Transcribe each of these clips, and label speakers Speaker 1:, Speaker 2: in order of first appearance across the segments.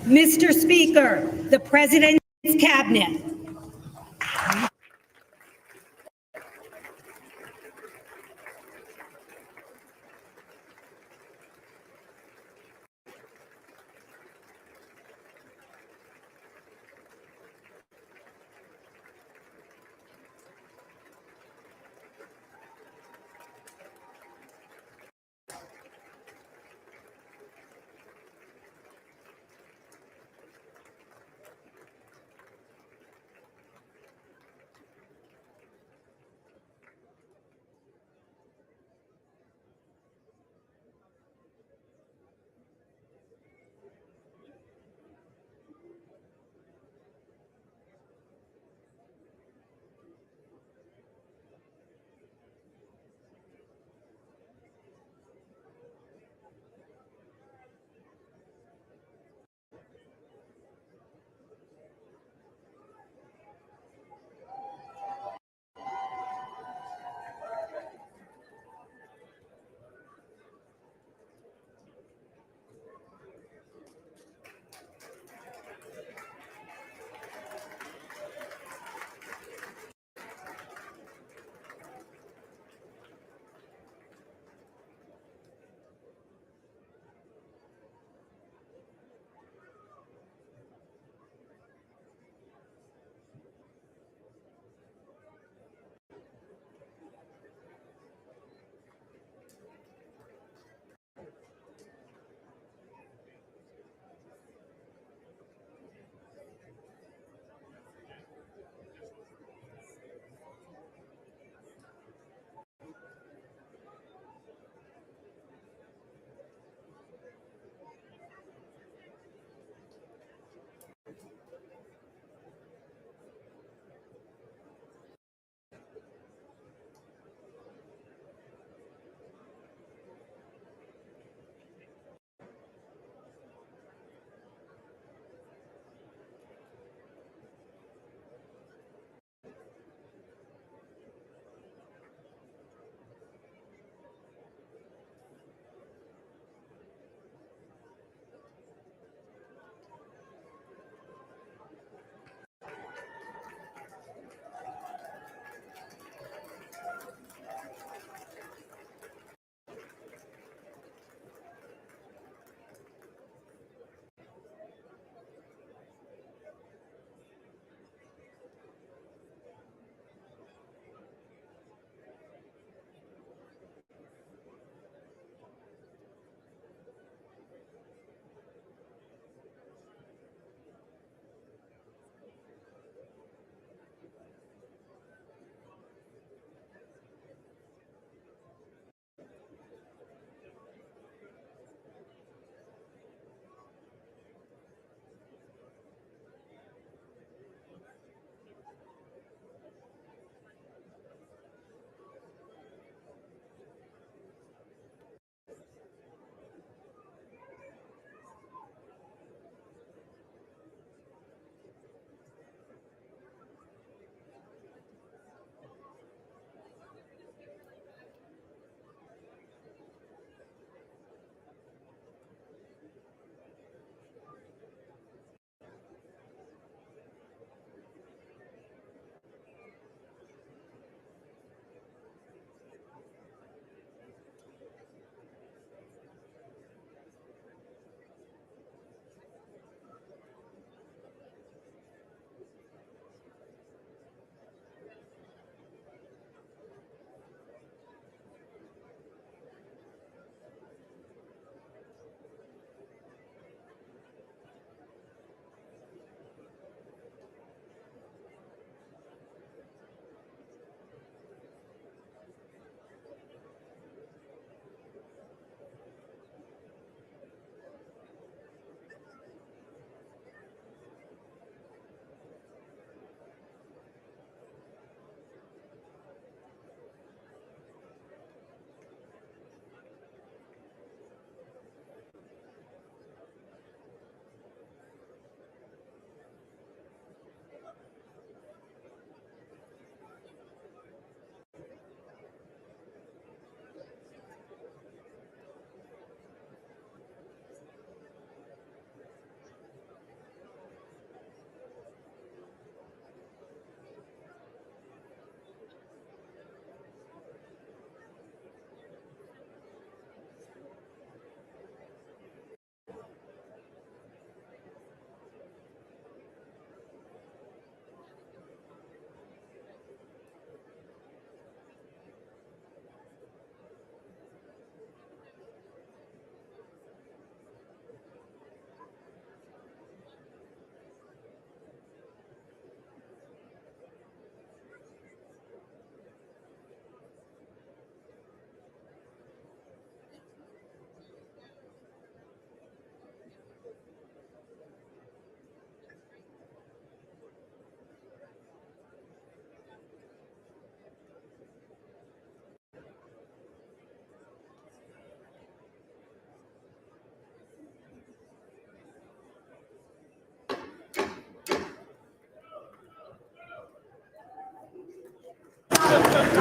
Speaker 1: Mr. Speaker, the President's Cabinet.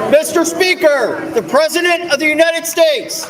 Speaker 2: Mr. Speaker, the President of the United States.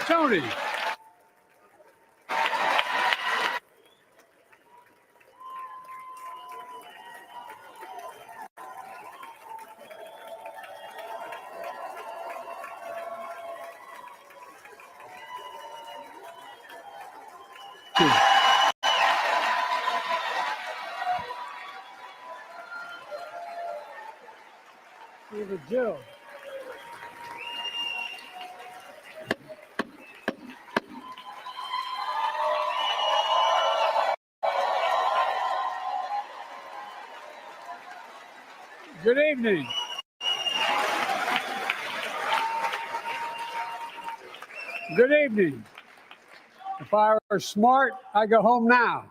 Speaker 3: Tony. David Jill. Good evening. Good evening. If I were smart, I'd go home now.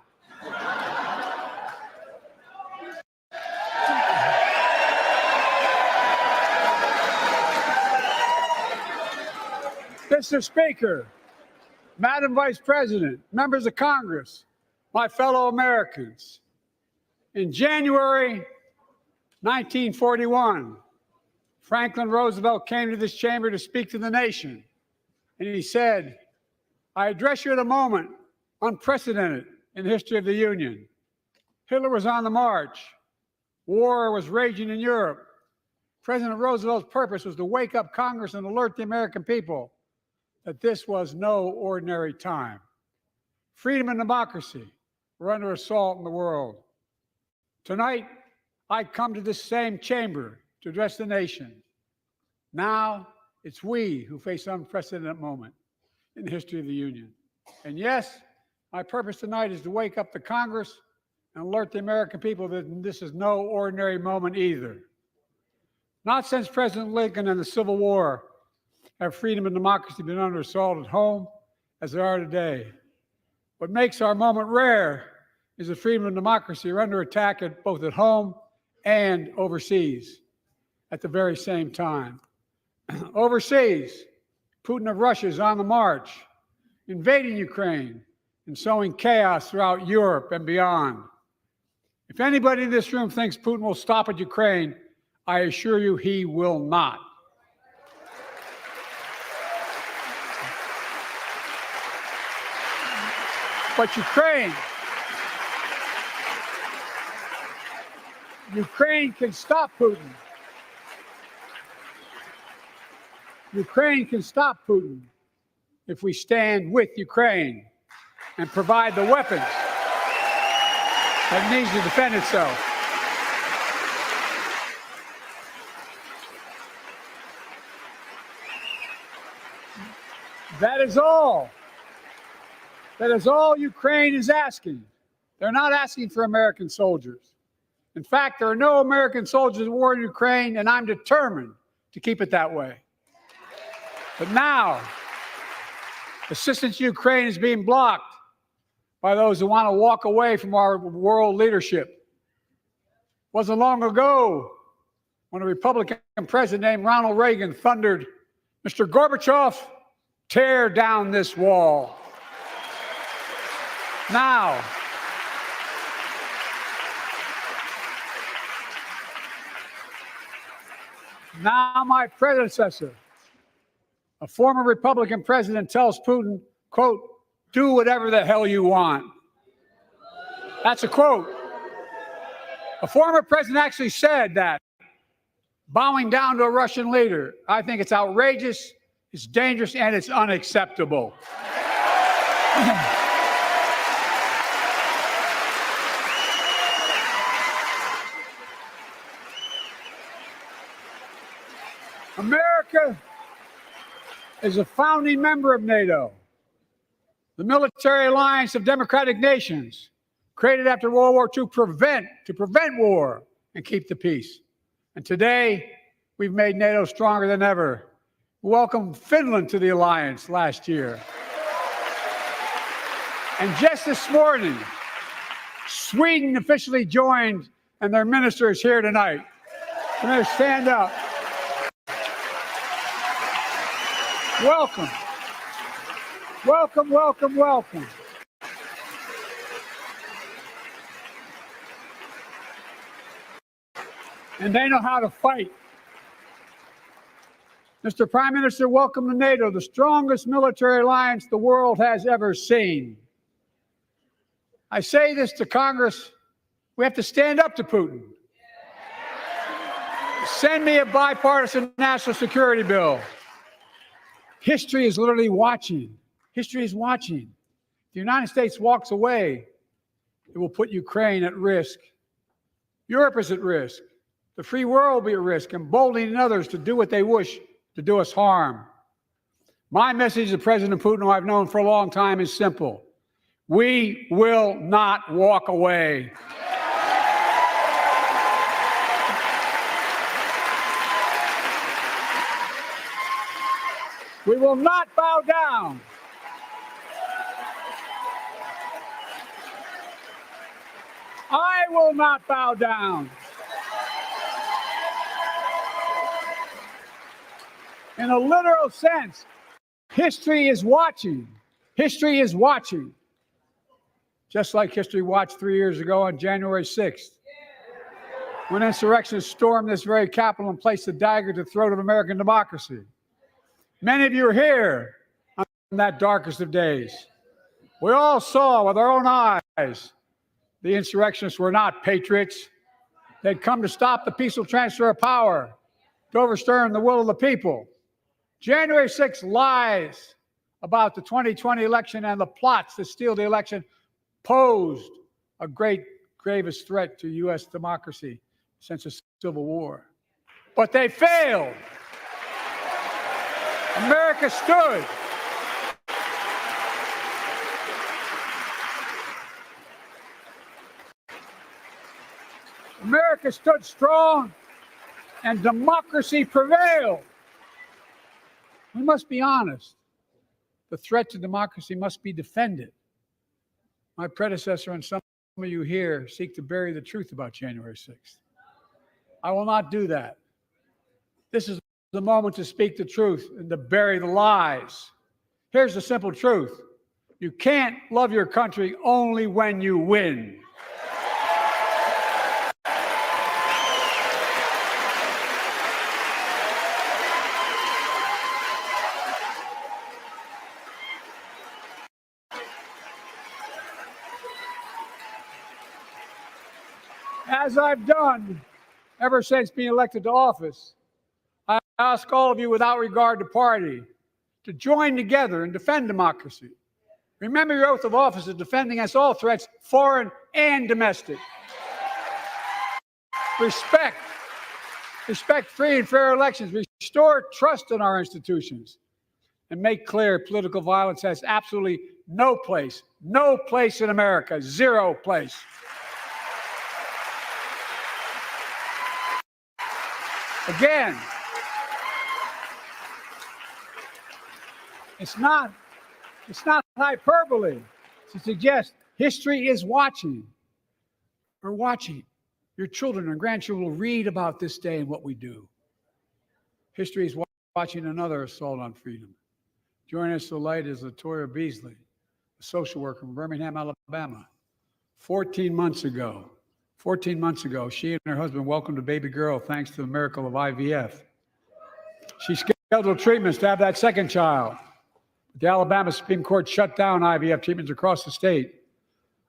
Speaker 3: Mr. Speaker, Madam Vice President, members of Congress, my fellow Americans, in January 1941, Franklin Roosevelt came to this chamber to speak to the nation, and he said, "I address you at a moment unprecedented in the history of the Union. Hitler was on the march. War was raging in Europe. President Roosevelt's purpose was to wake up Congress and alert the American people that this was no ordinary time. Freedom and democracy were under assault in the world. Tonight, I come to this same chamber to address the nation. Now, it's we who face an unprecedented moment in the history of the Union. And yes, my purpose tonight is to wake up the Congress and alert the American people that this is no ordinary moment either. Not since President Lincoln and the Civil War have freedom and democracy been under assault at home as they are today. What makes our moment rare is that freedom and democracy are under attack both at home and overseas at the very same time. Overseas, Putin of Russia is on the march, invading Ukraine and sowing chaos throughout Europe and beyond. If anybody in this room thinks Putin will stop at Ukraine, I assure you he will not. But Ukraine can stop Putin. Ukraine can stop Putin if we stand with Ukraine and provide the weapons that it needs to defend itself. That is all. That is all Ukraine is asking. They're not asking for American soldiers. In fact, there are no American soldiers at war in Ukraine, and I'm determined to keep it that way. But now, assistance to Ukraine is being blocked by those who want to walk away from our world leadership. It wasn't long ago when a Republican president named Ronald Reagan thundered, "Mr. Gorbachev, tear down this wall." Now, my predecessor, a former Republican president, tells Putin, quote, "Do whatever the hell you want." That's a quote. A former president actually said that, bowing down to a Russian leader. I think it's outrageous, it's dangerous, and it's unacceptable. America is a founding member of NATO, the military alliance of democratic nations created after World War II to prevent war and keep the peace. And today, we've made NATO stronger than ever. We welcomed Finland to the alliance last year. And just this morning, Sweden officially joined, and their minister is here tonight. I'm going to stand up. Welcome. Welcome, welcome, welcome. And they know how to fight. Mr. Prime Minister, welcome to NATO, the strongest military alliance the world has ever seen. I say this to Congress, we have to stand up to Putin. Send me a bipartisan national security bill. History is literally watching. History is watching. If the United States walks away, it will put Ukraine at risk. Europe is at risk. The free world will be at risk, emboldening others to do what they wish to do us harm. My message to President Putin, who I've known for a long time, is simple. We will not walk away. We will not bow down. I will not bow down. In a literal sense, history is watching. History is watching. Just like history watched 3 years ago on January 6th, when insurrectionists stormed this very Capitol and placed a dagger to the throat of American democracy. Many of you are here on that darkest of days. We all saw with our own eyes the insurrectionists were not patriots. They'd come to stop the peaceful transfer of power, to overturn the will of the people. January 6th lies about the 2020 election and the plots to steal the election posed a gravest threat to U.S. democracy since the Civil War. But they failed. America stood. America stood strong and democracy prevailed. We must be honest. The threat to democracy must be defended. My predecessor and some of you here seek to bury the truth about January 6th. I will not do that. This is the moment to speak the truth and to bury the lies. Here's the simple truth. You can't love your country only when you win. As I've done ever since being elected to office, I ask all of you without regard to party to join together and defend democracy. Remember your oath of office is defending against all threats, foreign and domestic. Respect free and fair elections, restore trust in our institutions, and make clear political violence has absolutely no place in America, zero place. Again, it's not hyperbole to suggest history is watching. We're watching. Your children and grandchildren will read about this day and what we do. History is watching another assault on freedom. Joining us tonight is Latoya Beasley, a social worker from Birmingham, Alabama. 14 months ago, she and her husband welcomed a baby girl thanks to the miracle of IVF. She scheduled treatments to have that second child. The Alabama Supreme Court shut down IVF treatments across the state,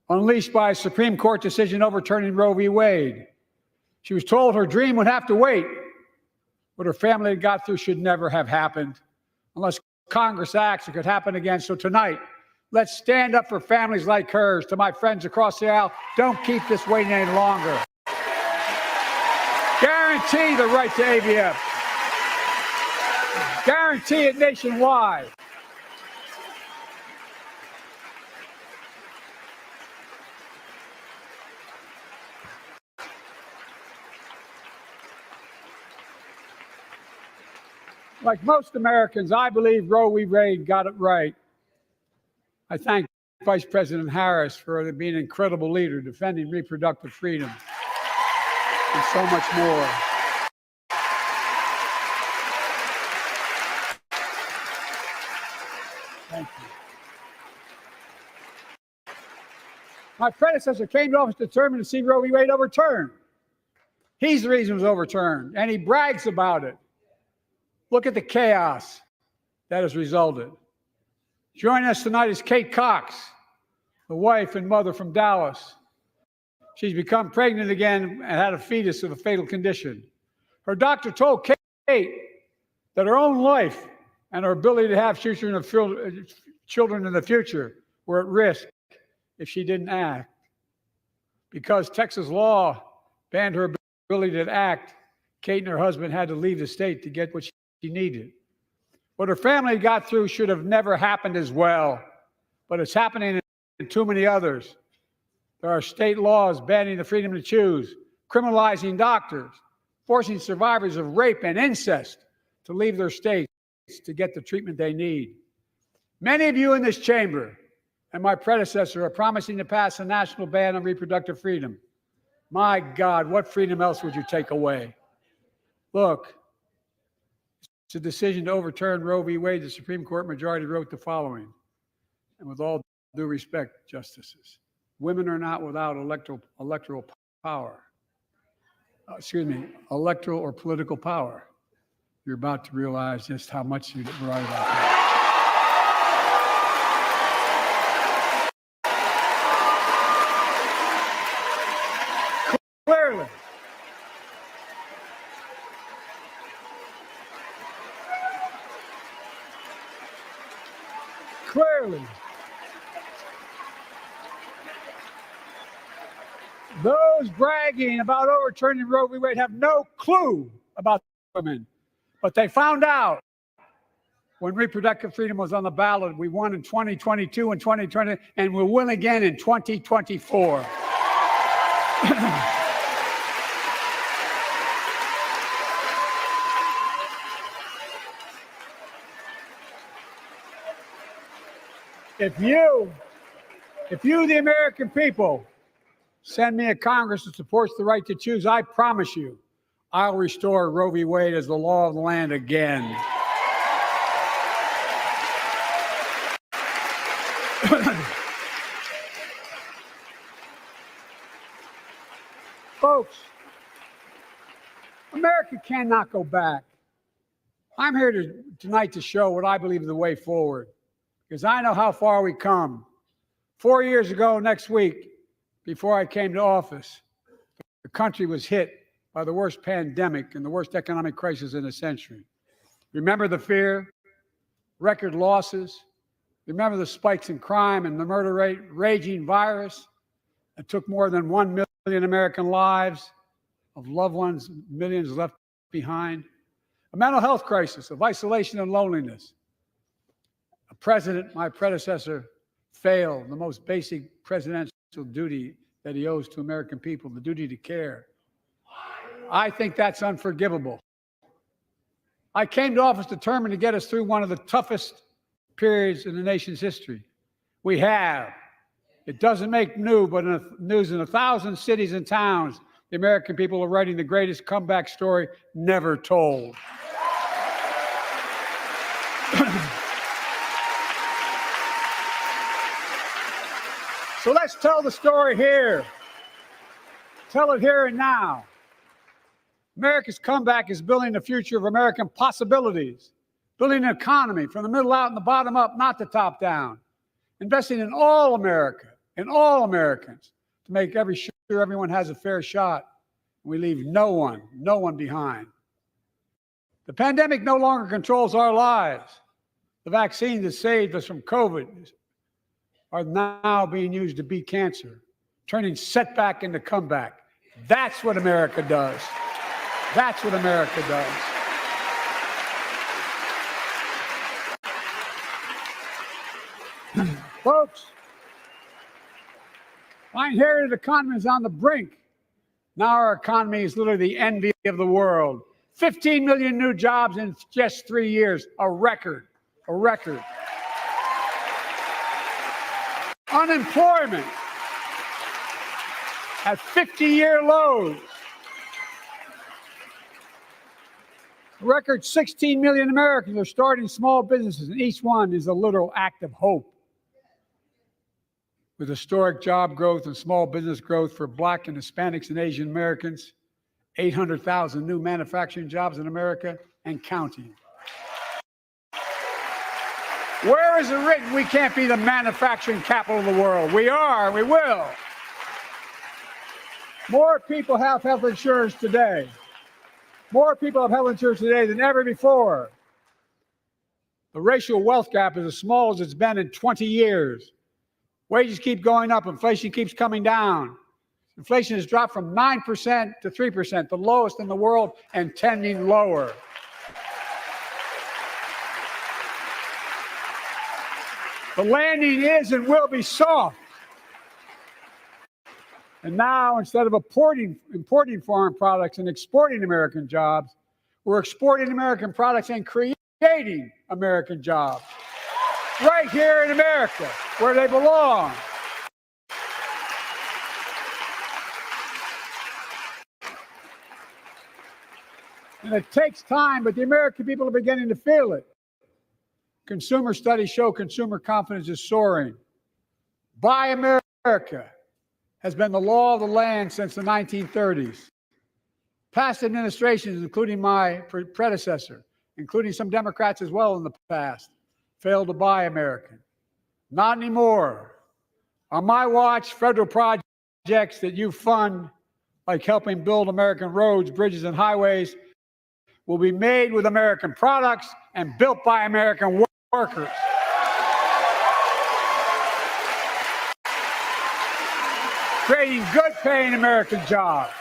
Speaker 3: unleashed by a Supreme Court decision overturning Roe v. Wade. She was told her dream would have to wait. What her family had got through should never have happened. Unless Congress acts, it could happen again. So tonight, let's stand up for families like hers. To my friends across the aisle, don't keep this waiting any longer. Guarantee the right to AVF. Guarantee it nationwide. Like most Americans, I believe Roe v. Wade got it right. I thank Vice President Harris for being an incredible leader, defending reproductive freedom, and so much more. Thank you. My predecessor came to office determined to see Roe v. Wade overturned. He's the reason it was overturned, and he brags about it. Look at the chaos that has resulted. Joining us tonight is Kate Cox, the wife and mother from Dallas. She's become pregnant again and had a fetus of a fatal condition. Her doctor told Kate that her own life and her ability to have children in the future were at risk if she didn't act. Because Texas law banned her ability to act, Kate and her husband had to leave the state to get what she needed. What her family got through should have never happened as well, but it's happening in too many others. There are state laws banning the freedom to choose, criminalizing doctors, forcing survivors of rape and incest to leave their states to get the treatment they need. Many of you in this chamber and my predecessor are promising to pass a national ban on reproductive freedom. My God, what freedom else would you take away? Look, it's a decision to overturn Roe v. Wade. The Supreme Court majority wrote the following, and with all due respect, justices, women are not without electoral power. Electoral or political power. You're about to realize just how much you're right about that. Clearly. Those bragging about overturning Roe v. Wade have no clue about women. But they found out when reproductive freedom was on the ballot. We won in 2022 and 2020, and we'll win again in 2024. If you, the American people, send me a Congress that supports the right to choose, I promise you, I'll restore Roe v. Wade as the law of the land again. Folks, America cannot go back. I'm here tonight to show what I believe is the way forward, because I know how far we come. 4 years ago next week, before I came to office, the country was hit by the worst pandemic and the worst economic crisis in a century. Remember the fear, record losses. Remember the spikes in crime and the murder rate, raging virus that took more than 1 million American lives of loved ones, millions left behind. A mental health crisis of isolation and loneliness. A president, my predecessor, failed the most basic presidential duty that he owes to American people, the duty to care. I think that's unforgivable. I came to office determined to get us through one of the toughest periods in the nation's history. We have. It doesn't make news in 1,000 cities and towns. The American people are writing the greatest comeback story never told. So let's tell the story here. Tell it here and now. America's comeback is building the future of American possibilities, building an economy from the middle out and the bottom up, not the top down, investing in all America, in all Americans, to make sure everyone has a fair shot. We leave no one behind. The pandemic no longer controls our lives. The vaccines that saved us from COVID are now being used to beat cancer, turning setback into comeback. That's what America does. That's what America does. Folks, our inherited economy is on the brink. Now our economy is literally the envy of the world. 15 million new jobs in just 3 years, a record. Unemployment at 50-year lows. A record 16 million Americans are starting small businesses, and each one is a literal act of hope. With historic job growth and small business growth for Black and Hispanics and Asian Americans, 800,000 new manufacturing jobs in America and counting. Where is it written we can't be the manufacturing capital of the world? We are, we will. More people have health insurance today. More people have health insurance today than ever before. The racial wealth gap is as small as it's been in 20 years. Wages keep going up, inflation keeps coming down. Inflation has dropped from 9% to 3%, the lowest in the world and tending lower. The landing is and will be soft. And now, instead of importing foreign products and exporting American jobs, we're exporting American products and creating American jobs right here in America, where they belong. And it takes time, but the American people are beginning to feel it. Consumer studies show consumer confidence is soaring. Buy America has been the law of the land since the 1930s. Past administrations, including my predecessor, including some Democrats as well in the past, failed to buy American. Not anymore. On my watch, federal projects that you fund, like helping build American roads, bridges, and highways, will be made with American products and built by American workers. Creating good-paying American jobs.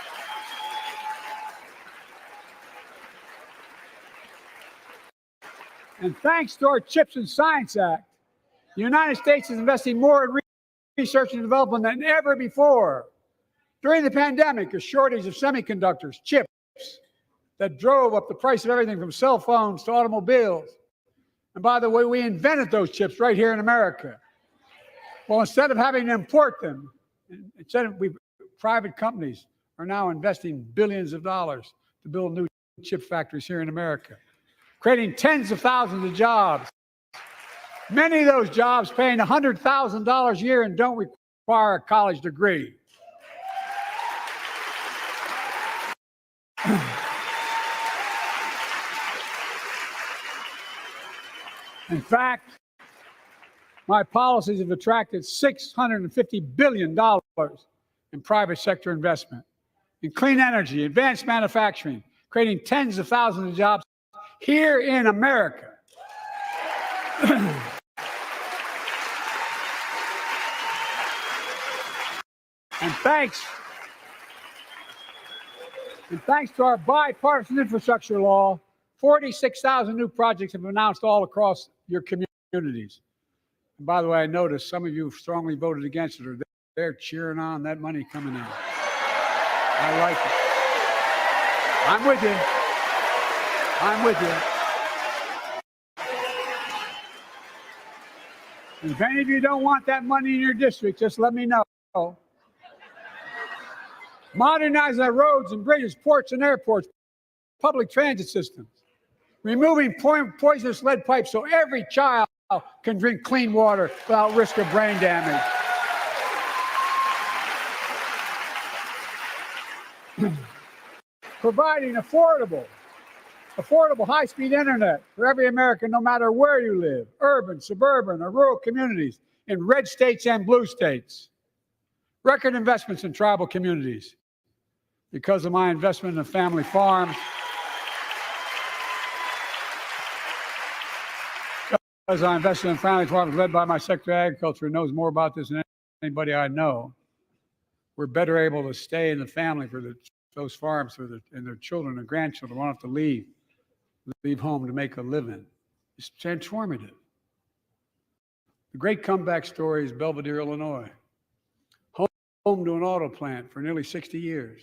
Speaker 3: And thanks to our CHIPS and Science Act, the United States is investing more in research and development than ever before. During the pandemic, a shortage of semiconductors, chips, that drove up the price of everything from cell phones to automobiles. And by the way, we invented those chips right here in America. Well, instead of having to import them, private companies are now investing billions of dollars to build new chip factories here in America, creating tens of thousands of jobs. Many of those jobs paying $100,000 a year and don't require a college degree. In fact, my policies have attracted $650 billion in private sector investment in clean energy, advanced manufacturing, creating tens of thousands of jobs here in America. And thanks to our bipartisan infrastructure law, 46,000 new projects have been announced all across your communities. And by the way, I noticed some of you strongly voted against it, or they're cheering on that money coming in. I like it. I'm with you. I'm with you. And if any of you don't want that money in your district, just let me know. Modernize our roads and bridges, ports and airports, public transit systems. Removing poisonous lead pipes so every child can drink clean water without risk of brain damage. Providing affordable high-speed internet for every American, no matter where you live, urban, suburban, or rural communities in red states and blue states. Record investments in tribal communities. Because of my investment in family farms, because I invested in family farms led by my Secretary of Agriculture, who knows more about this than anybody I know, we're better able to stay in the family for those farms and their children and grandchildren won't have to leave home to make a living. It's transformative. The great comeback story is Belvedere, Illinois, home to an auto plant for nearly 60 years.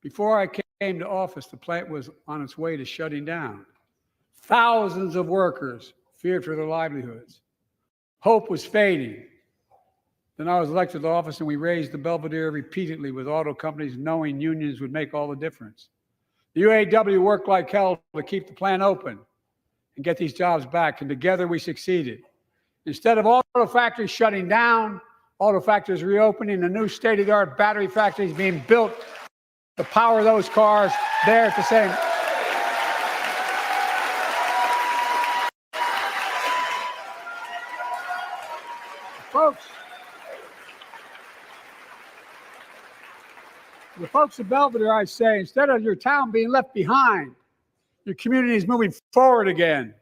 Speaker 3: Before I came to office, the plant was on its way to shutting down. Thousands of workers feared for their livelihoods. Hope was fading. Then I was elected to office and we raised the Belvedere repeatedly with auto companies knowing unions would make all the difference. The UAW worked like hell to keep the plant open and get these jobs back, and together we succeeded. Instead of auto factories shutting down, auto factories reopening, and new state-of-the-art battery factories being built to power those cars there at the same. folks, the folks of Belvedere, I say, instead of your town being left behind, your community is moving forward again.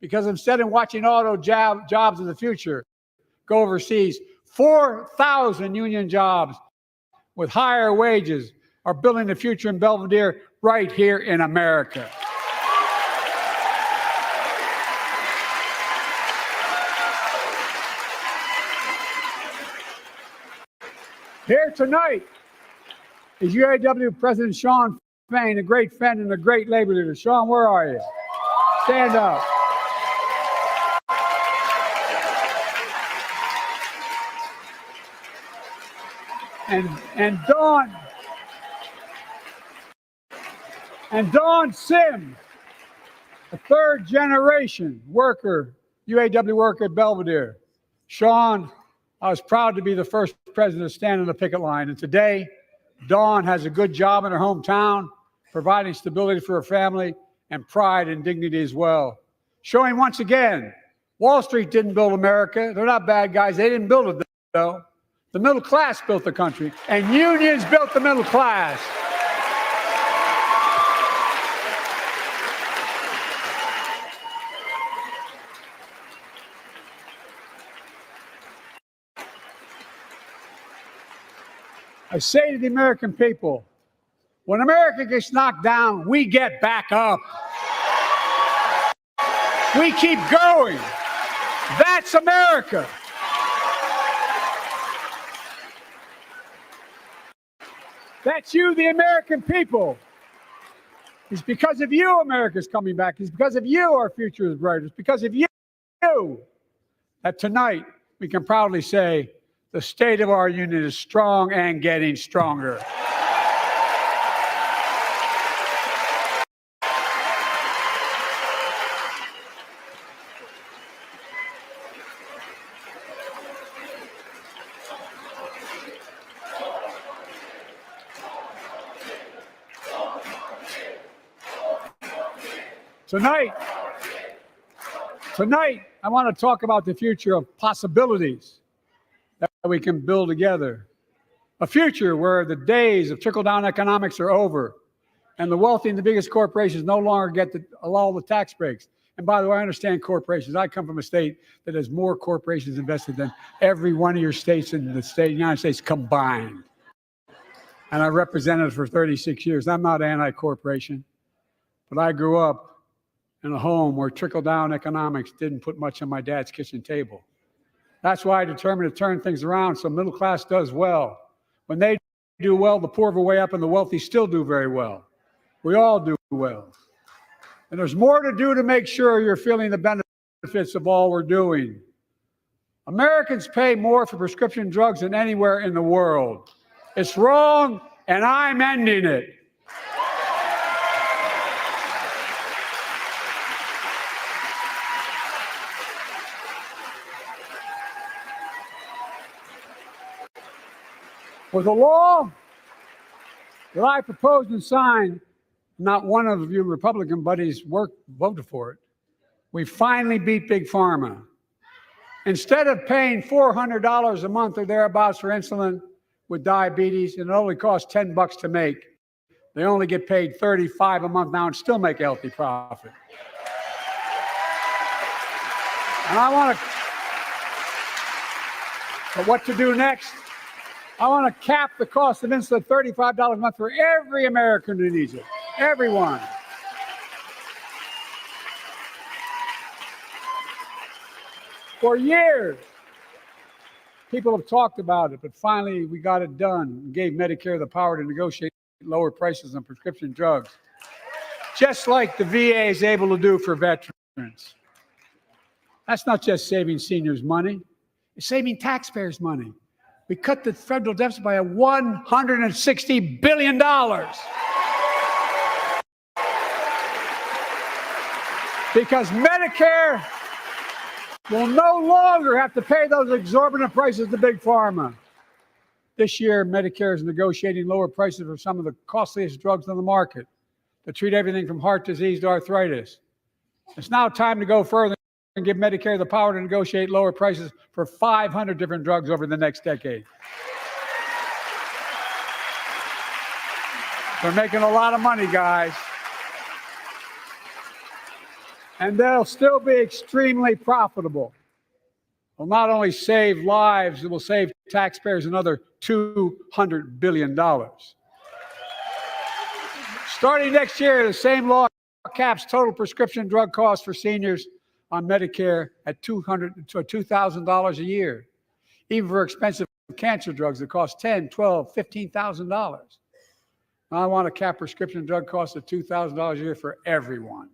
Speaker 3: Because instead of watching auto jobs of the future go overseas, 4,000 union jobs with higher wages are building the future in Belvedere right here in America. Here tonight is UAW President Shawn Fain, a great friend and a great labor leader. Shawn, where are you? Stand up. And Dawn Sims, a third generation worker, UAW worker at Belvedere. Shawn, I was proud to be the first president to stand on the picket line. And today, Dawn has a good job in her hometown, providing stability for her family and pride and dignity as well. Showing once again, Wall Street didn't build America. They're not bad guys. They didn't build it, though. The middle class built the country, and unions built the middle class. I say to the American people, when America gets knocked down, we get back up. We keep going. That's America. That's you, the American people. It's because of you America's coming back. It's because of you our future is bright. It's because of you that tonight we can proudly say the state of our union is strong and getting stronger. Tonight, I want to talk about the future of possibilities that we can build together. A future where the days of trickle-down economics are over and the wealthy and the biggest corporations no longer get all the tax breaks. And by the way, I understand corporations. I come from a state that has more corporations invested than every one of your states in the United States combined. And I represented it for 36 years. I'm not anti-corporation, but I grew up in a home where trickle-down economics didn't put much on my dad's kitchen table. That's why I determined to turn things around so middle class does well. When they do well, the poor go way up and the wealthy still do very well. We all do well. And there's more to do to make sure you're feeling the benefits of all we're doing. Americans pay more for prescription drugs than anywhere in the world. It's wrong, and I'm ending it. With a law that I proposed and signed, not one of your Republican buddies voted for it. We finally beat Big Pharma. Instead of paying $400 a month or thereabouts for insulin with diabetes, and it only costs $10 to make, they only get paid $35 a month now and still make a healthy profit. And but what to do next? I want to cap the cost of insulin at $35 a month for every American who needs it. Everyone. For years, people have talked about it, but finally we got it done and gave Medicare the power to negotiate lower prices on prescription drugs, just like the VA is able to do for veterans. That's not just saving seniors money, it's saving taxpayers money. We cut the federal deficit by $160 billion. Because Medicare will no longer have to pay those exorbitant prices to Big Pharma. This year, Medicare is negotiating lower prices for some of the costliest drugs on the market that treat everything from heart disease to arthritis. It's now time to go further and give Medicare the power to negotiate lower prices for 500 different drugs over the next decade. They're making a lot of money, guys. And they'll still be extremely profitable. Will not only save lives, it will save taxpayers another $200 billion. Starting next year, the same law caps total prescription drug costs for seniors on Medicare at $2,000 a year, even for expensive cancer drugs that cost $10,000, $12,000, $15,000. I want to cap prescription drug costs at $2,000 a year for everyone.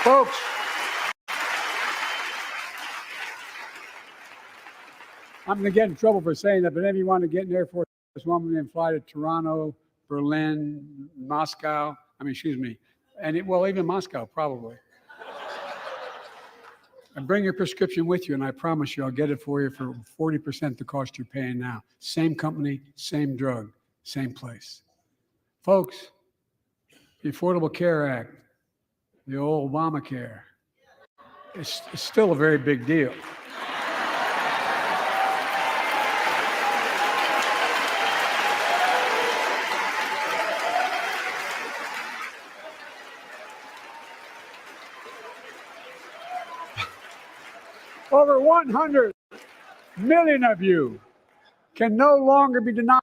Speaker 3: Folks, I'm going to get in trouble for saying that, but if you want to get in Air Force One and fly to Toronto, Berlin, Moscow, even Moscow, probably. And bring your prescription with you, and I promise you I'll get it for you for 40% the cost you're paying now. Same company, same drug, same place. Folks, the Affordable Care Act, the old Obamacare, it's still a very big deal. Over 100 million of you can no longer be denied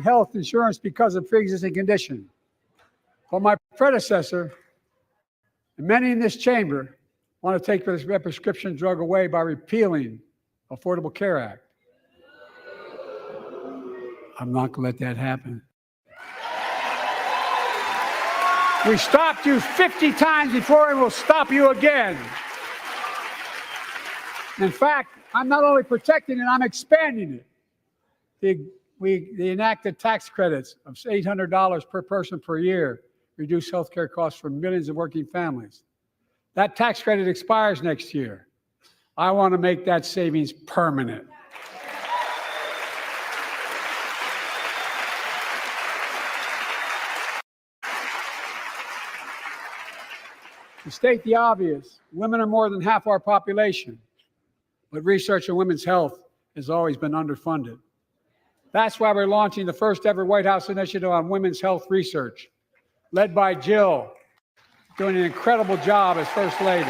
Speaker 3: health insurance because of pre-existing condition. But my predecessor and many in this chamber want to take this prescription drug away by repealing Affordable Care Act. I'm not going to let that happen. We stopped you 50 times before and we'll stop you again. In fact, I'm not only protecting it, I'm expanding it. They enacted tax credits of $800 per person per year, reduce health care costs for millions of working families. That tax credit expires next year. I want to make that savings permanent. To state the obvious, women are more than half our population. But research on women's health has always been underfunded. That's why we're launching the first ever White House initiative on women's health research, led by Jill, doing an incredible job as First Lady.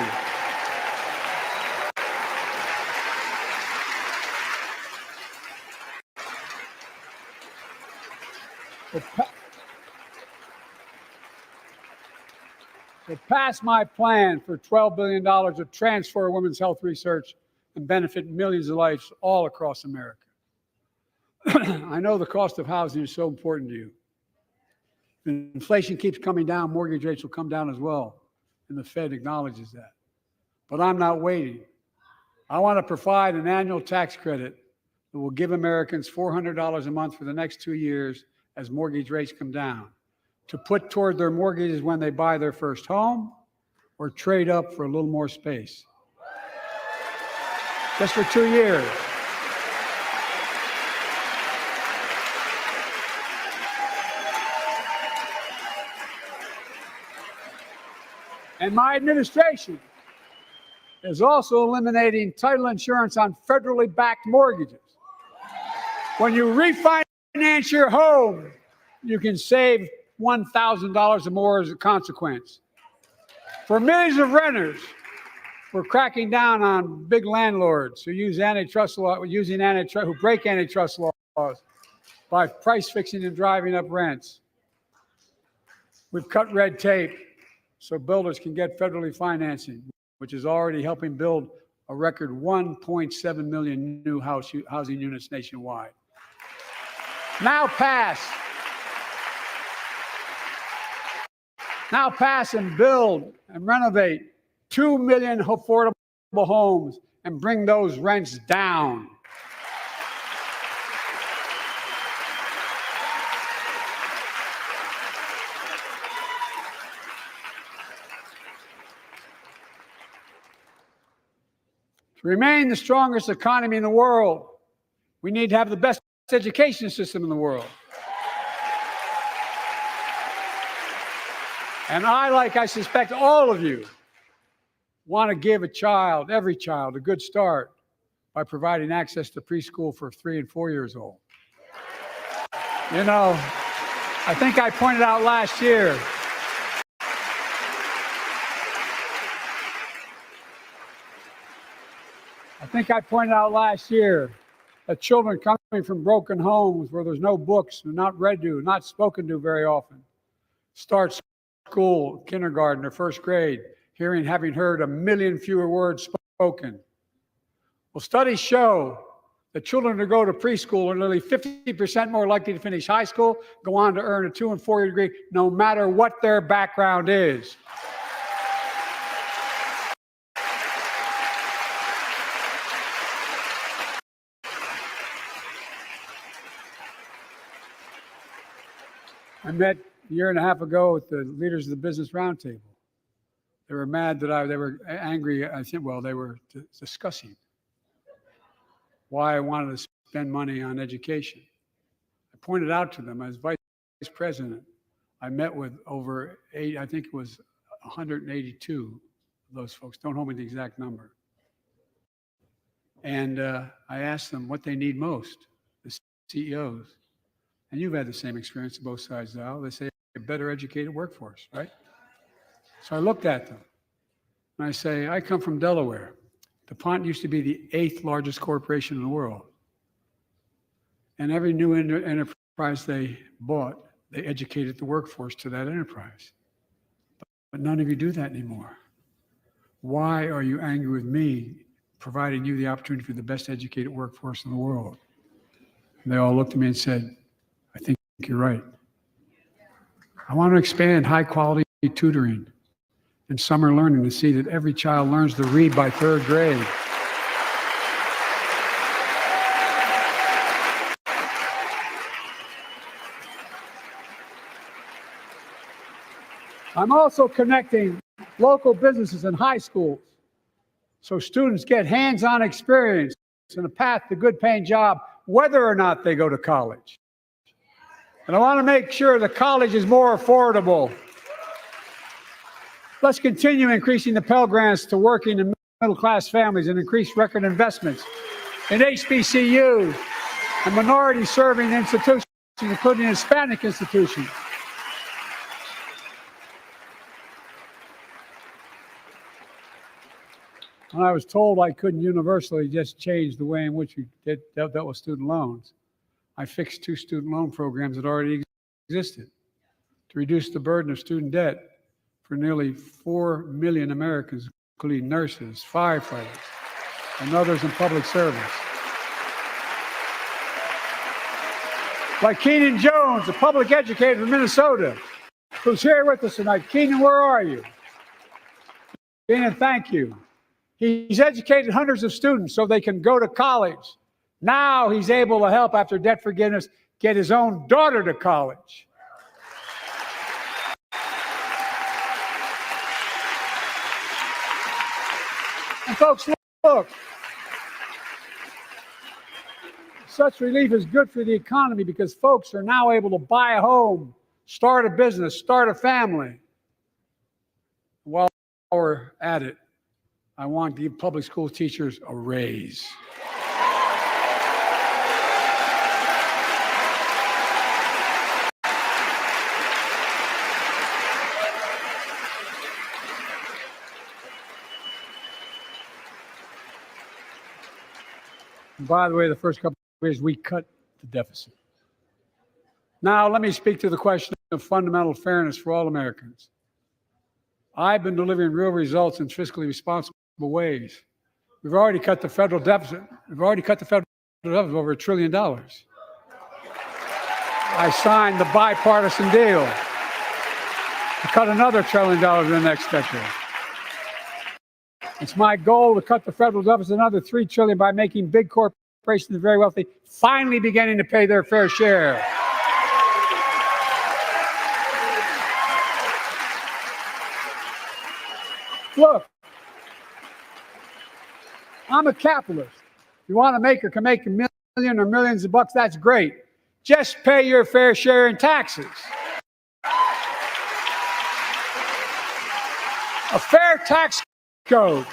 Speaker 3: To pass my plan for $12 billion to transfer women's health research and benefit millions of lives all across America. I know the cost of housing is so important to you. If inflation keeps coming down, mortgage rates will come down as well, and the Fed acknowledges that. But I'm not waiting. I want to provide an annual tax credit that will give Americans $400 a month for the next 2 years as mortgage rates come down, to put toward their mortgages when they buy their first home or trade up for a little more space. Just for 2 years. And my administration is also eliminating title insurance on federally backed mortgages. When you refinance your home, you can save $1,000 or more as a consequence. For millions of renters, we're cracking down on big landlords who use antitrust law, who break antitrust laws by price fixing and driving up rents. We've cut red tape so builders can get federally financing, which is already helping build a record 1.7 million new housing units nationwide. Now pass and build and renovate 2 million affordable homes and bring those rents down. To remain the strongest economy in the world, we need to have the best education system in the world. And I, like I suspect all of you, want to give a child, every child, a good start by providing access to preschool for 3 and 4 years old. You know, I think I pointed out last year, that children coming from broken homes where there's no books, and not read to, not spoken to very often, start school, kindergarten, or first grade, having heard 1 million fewer words spoken. Well, studies show that children who go to preschool are nearly 50% more likely to finish high school, go on to earn a 2- and 4-year degree, no matter what their background is. I met a year and a half ago with the leaders of the Business Roundtable. They were mad that they were angry. I think, well, they were discussing why I wanted to spend money on education. I pointed out to them as vice president, I met with over 182 of those folks. Don't hold me to the exact number. And I asked them what they need most, the CEOs. And you've had the same experience on both sides of the aisle. They say a better educated workforce, right? So I looked at them and I say, I come from Delaware. DuPont used to be the 8th largest corporation in the world. And every new enterprise they bought, they educated the workforce to that enterprise. But none of you do that anymore. Why are you angry with me providing you the opportunity for the best educated workforce in the world? And they all looked at me and said, I think you're right. I want to expand high quality tutoring and summer learning to see that every child learns to read by 3rd grade. I'm also connecting local businesses and high schools so students get hands-on experience and a path to good paying job, whether or not they go to college. And I want to make sure the college is more affordable. Let's continue increasing the Pell Grants to working and middle-class families and increase record investments in HBCUs and minority-serving institutions, including Hispanic institutions. When I was told I couldn't universally just change the way in which we dealt with student loans, I fixed 2 student loan programs that already existed to reduce the burden of student debt for nearly 4 million Americans, including nurses, firefighters, and others in public service. Like Keenan Jones, a public educator from Minnesota, who's here with us tonight. Keenan, where are you? Keenan, thank you. He's educated hundreds of students so they can go to college. Now he's able to help, after debt forgiveness, get his own daughter to college. And folks, look, such relief is good for the economy because folks are now able to buy a home, start a business, start a family. While we're at it, I want to give public school teachers a raise. And by the way, the first couple of years, we cut the deficit. Now, let me speak to the question of fundamental fairness for all Americans. I've been delivering real results in fiscally responsible ways. We've already cut the federal deficit. Over $1 trillion. I signed the bipartisan deal to cut another $1 trillion in the next decade. It's my goal to cut the federal deficit another $3 trillion by making big corporations and very wealthy finally beginning to pay their fair share. Look, I'm a capitalist. If you want to make or can make $1 million or millions of bucks, that's great. Just pay your fair share in taxes. A fair tax code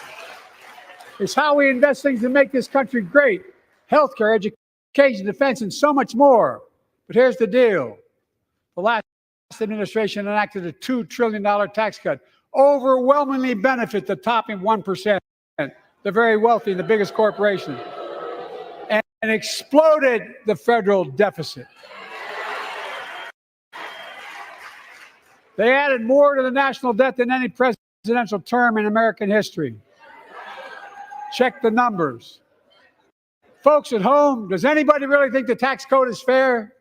Speaker 3: is how we invest things to make this country great. Healthcare, education, defense, and so much more. But here's the deal. The last administration enacted a $2 trillion tax cut, overwhelmingly benefit the top 1%, the very wealthy and the biggest corporations, and exploded the federal deficit. They added more to the national debt than any presidential term in American history. Check the numbers. Folks at home, does anybody really think the tax code is fair?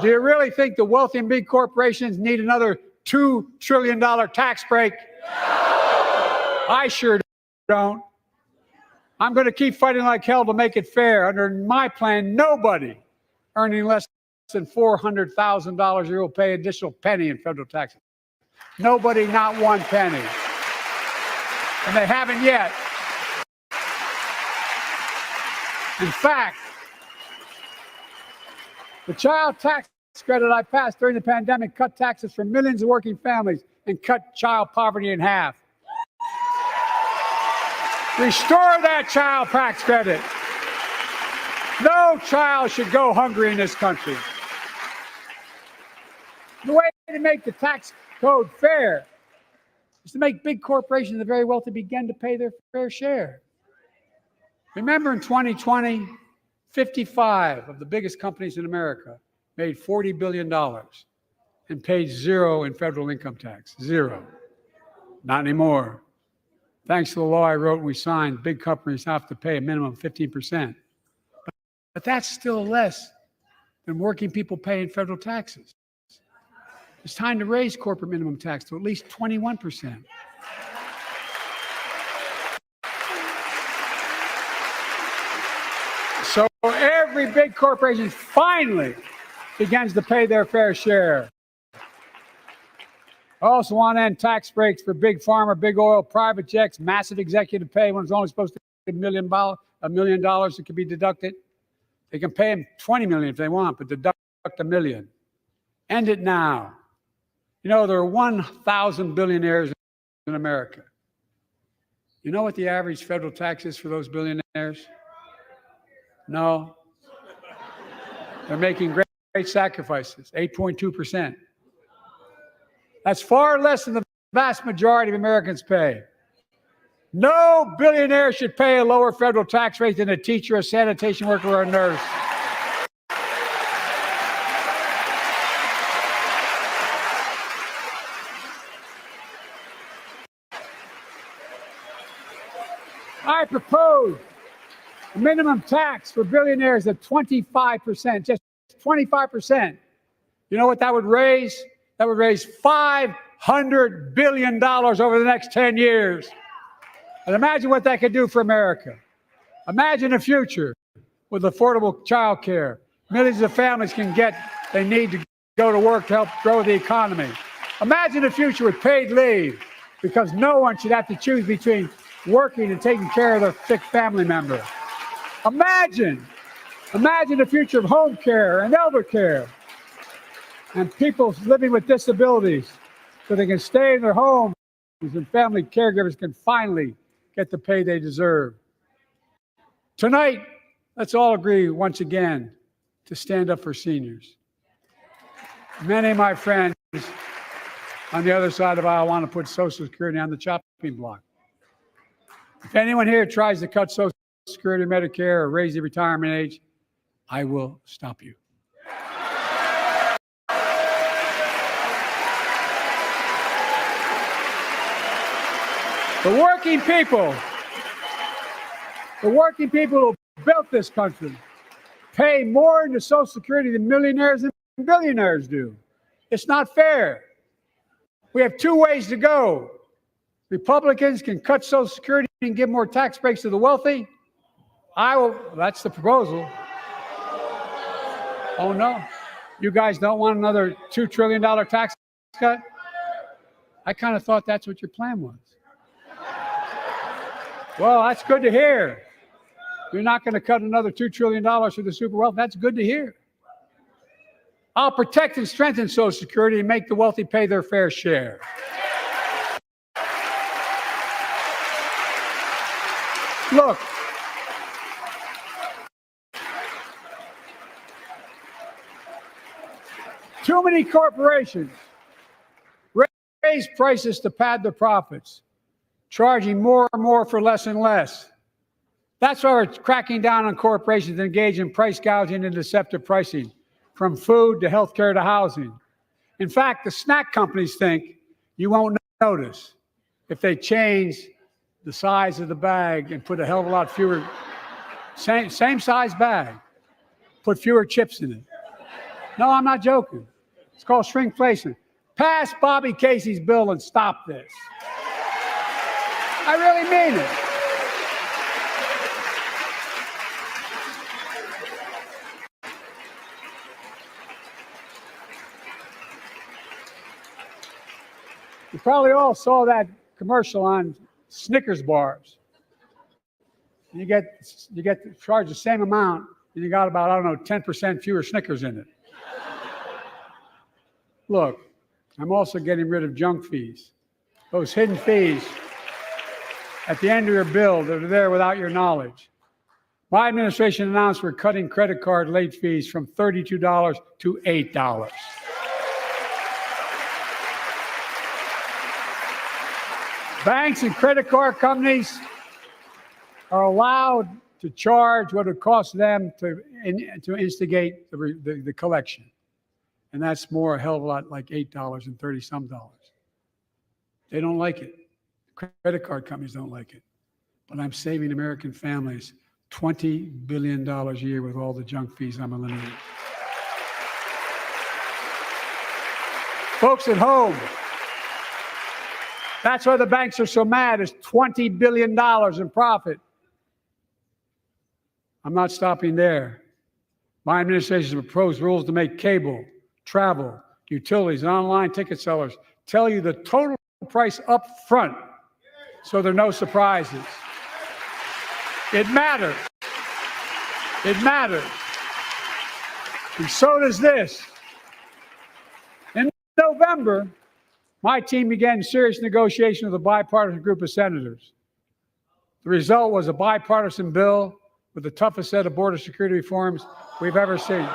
Speaker 3: Do you really think the wealthy and big corporations need another $2 trillion tax break? I sure don't. I'm going to keep fighting like hell to make it fair. Under my plan, nobody earning less than $400,000 a year will pay an additional penny in federal taxes. Nobody, not one penny. And they haven't yet. In fact, the child tax credit I passed during the pandemic cut taxes for millions of working families and cut child poverty in half. Restore that child tax credit. No child should go hungry in this country. The way to make the tax code fair is to make big corporations and the very wealthy begin to pay their fair share. Remember in 2020, 55 of the biggest companies in America made $40 billion and paid zero in federal income tax. Zero. Not anymore. Thanks to the law I wrote and we signed, big companies have to pay a minimum of 15%. But that's still less than working people pay in federal taxes. It's time to raise corporate minimum tax to at least 21%. So every big corporation finally begins to pay their fair share. I also want to end tax breaks for big pharma, big oil, private jets, massive executive pay when it's only supposed to be $1 million that can be deducted. They can pay them $20 million if they want, but deduct $1 million. End it now. You know, there are 1,000 billionaires in America. You know what the average federal tax is for those billionaires? No. They're making great sacrifices, 8.2%. That's far less than the vast majority of Americans pay. No billionaire should pay a lower federal tax rate than a teacher, a sanitation worker, or a nurse. I propose a minimum tax for billionaires of 25%, just 25%. You know what that would raise? That would raise $500 billion over the next 10 years. And imagine what that could do for America. Imagine a future with affordable child care. Millions of families can get, they need to go to work to help grow the economy. Imagine a future with paid leave, because no one should have to choose between working and taking care of their sick family member. Imagine the future of home care and elder care, and people living with disabilities so they can stay in their homes and family caregivers can finally get the pay they deserve. Tonight, let's all agree once again to stand up for seniors. Many of my friends on the other side of the aisle want to put Social Security on the chopping block. If anyone here tries to cut Social Security, Medicare, or raise the retirement age, I will stop you. The working people who built this country pay more into Social Security than millionaires and billionaires do. It's not fair. We have two ways to go. Republicans can cut Social Security and give more tax breaks to the wealthy. That's the proposal. Oh no, you guys don't want another $2 trillion tax cut? I kind of thought that's what your plan was. Well, that's good to hear. You're not going to cut another $2 trillion for the super wealthy. That's good to hear. I'll protect and strengthen Social Security and make the wealthy pay their fair share. Look, too many corporations raise prices to pad their profits, charging more and more for less and less. That's why we're cracking down on corporations that engage in price gouging and deceptive pricing, from food to healthcare to housing. In fact, the snack companies think you won't notice if they change the size of the bag and put a hell of a lot fewer, same size bag, put fewer chips in it. No, I'm not joking. It's called shrinkflation. Pass Bobby Casey's bill and stop this. I really mean it. You probably all saw that commercial on Snickers bars. You get charged the same amount, and you got about, I don't know, 10% fewer Snickers in it. Look, I'm also getting rid of junk fees. Those hidden fees at the end of your bill that are there without your knowledge. My administration announced we're cutting credit card late fees from $32 to $8. Banks and credit card companies are allowed to charge what it costs them to instigate the collection. And that's more, a hell of a lot, like $8 and 30-some dollars. They don't like it. Credit card companies don't like it. But I'm saving American families $20 billion a year with all the junk fees I'm eliminating. Folks at home, that's why the banks are so mad. It's $20 billion in profit. I'm not stopping there. My administration has proposed rules to make cable, travel, utilities, and online ticket sellers tell you the total price up front, so there are no surprises. It matters. It matters. And so does this. In November, my team began serious negotiation with a bipartisan group of senators. The result was a bipartisan bill with the toughest set of border security reforms we've ever seen.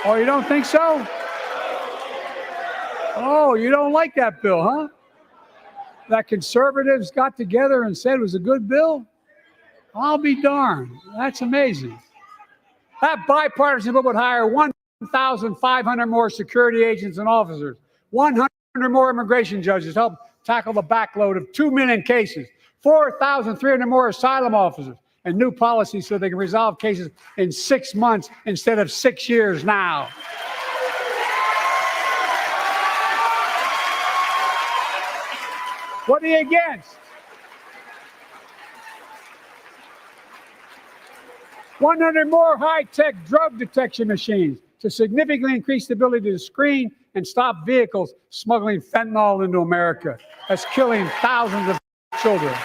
Speaker 3: Oh, you don't think so? Oh, you don't like that bill, huh? That conservatives got together and said it was a good bill? I'll be darned. That's amazing. That bipartisan bill would hire 1,500 more security agents and officers, 100 more immigration judges to help tackle the backload of 2 million cases, 4,300 more asylum officers, and new policies so they can resolve cases in 6 months instead of 6 years now. What are you against? 100 more high-tech drug detection machines to significantly increase the ability to screen and stop vehicles smuggling fentanyl into America. That's killing thousands of children.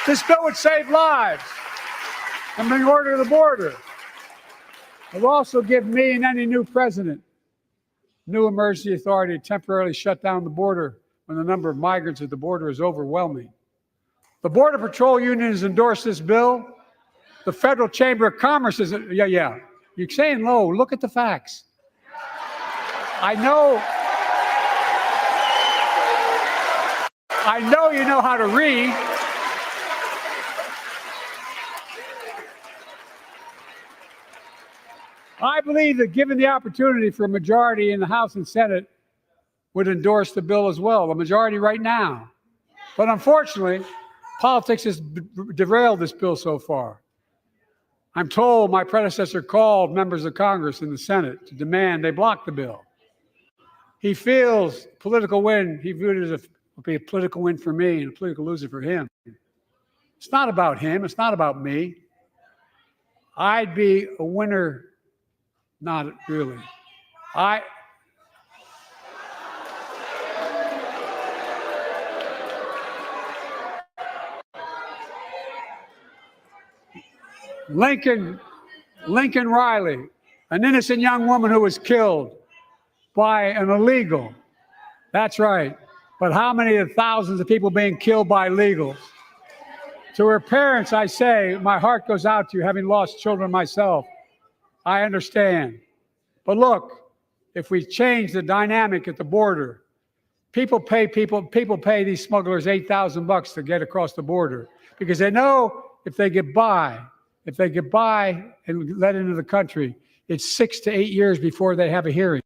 Speaker 3: This bill would save lives and bring order to the border. It will also give me and any new president new emergency authority to temporarily shut down the border when the number of migrants at the border is overwhelming. The Border Patrol Union has endorsed this bill. The Federal Chamber of Commerce is, yeah. You're saying low. Look at the facts. I know you know how to read. I believe that given the opportunity for a majority in the House and Senate would endorse the bill as well, a majority right now. But unfortunately, politics has derailed this bill so far. I'm told my predecessor called members of Congress in the Senate to demand they block the bill. He feels political win, he viewed it as a political win for me and a political loser for him. It's not about him, it's not about me. I'd be a winner, not really. Lincoln Riley, an innocent young woman who was killed by an illegal. That's right. But how many of the thousands of people being killed by illegals? To her parents, I say, my heart goes out to you, having lost children myself. I understand. But look, if we change the dynamic at the border, people pay these smugglers $8,000 to get across the border because they know if they get by and let into the country, it's 6 to 8 years before they have a hearing.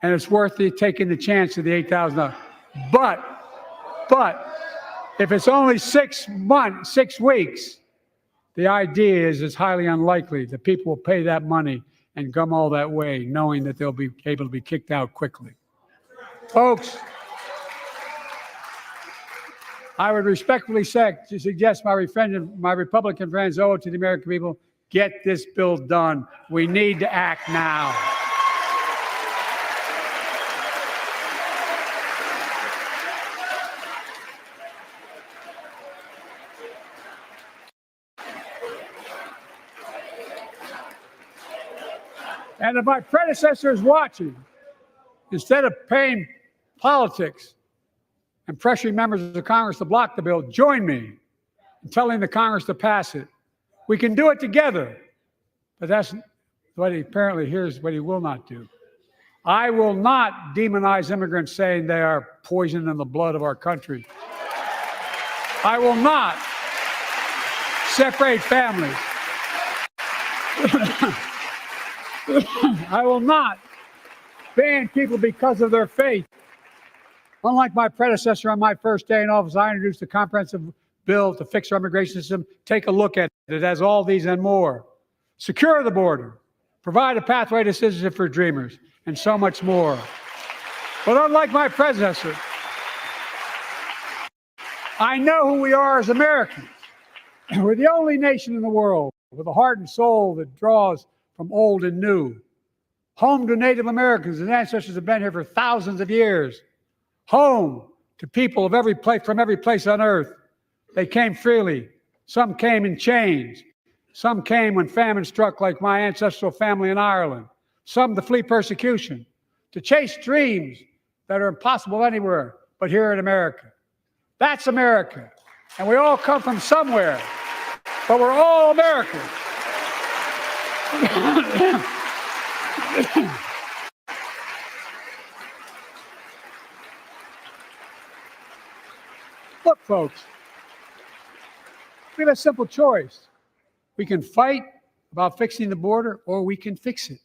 Speaker 3: And it's worth taking the chance of the $8,000. But if it's only 6 weeks, the idea is it's highly unlikely that people will pay that money and come all that way, knowing that they'll be able to be kicked out quickly. Folks, I would respectfully suggest my Republican friends owe it to the American people, get this bill done. We need to act now. And if my predecessor is watching, instead of paying politics and pressuring members of Congress to block the bill, join me in telling the Congress to pass it. We can do it together. But that's what here's what he will not do. I will not demonize immigrants saying they are poison in the blood of our country. I will not separate families. I will not ban people because of their faith. Unlike my predecessor on my first day in office, I introduced a comprehensive bill to fix our immigration system. Take a look at it. It has all these and more. Secure the border, provide a pathway to citizenship for dreamers, and so much more. But unlike my predecessor, I know who we are as Americans. We're the only nation in the world with a heart and soul that draws from old and new. Home to Native Americans, and ancestors have been here for thousands of years. Home to people of every place, from every place on earth. They came freely. Some came in chains. Some came when famine struck, like my ancestral family in Ireland. Some to flee persecution, to chase dreams that are impossible anywhere but here in America. That's America. And we all come from somewhere, but we're all Americans. Look, folks, we have a simple choice. We can fight about fixing the border, or we can fix it.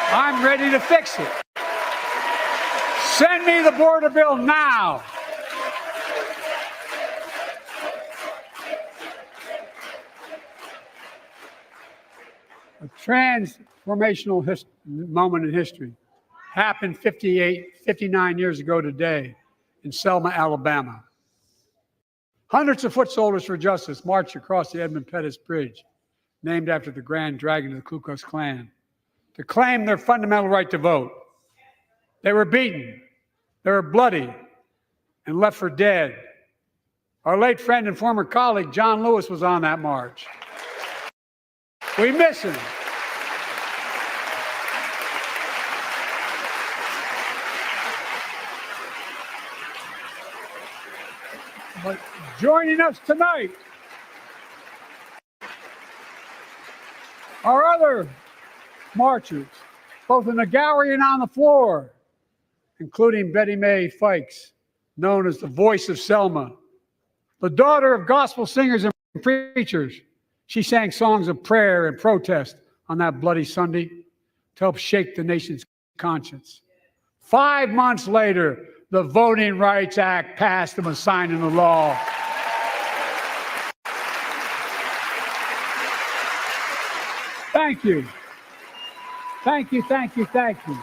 Speaker 3: I'm ready to fix it. Send me the border bill now. A transformational moment in history happened 59 years ago today in Selma, Alabama. Hundreds of foot soldiers for justice marched across the Edmund Pettus Bridge, named after the Grand Dragon of the Ku Klux Klan, to claim their fundamental right to vote. They were beaten, they were bloody, and left for dead. Our late friend and former colleague, John Lewis, was on that march. We miss him. But joining us tonight are other marchers, both in the gallery and on the floor, including Betty Mae Fikes, known as the voice of Selma, the daughter of gospel singers and preachers. She sang songs of prayer and protest on that bloody Sunday to help shake the nation's conscience. 5 months later, the Voting Rights Act passed and was signed into law. Thank you. Thank you, thank you, thank you.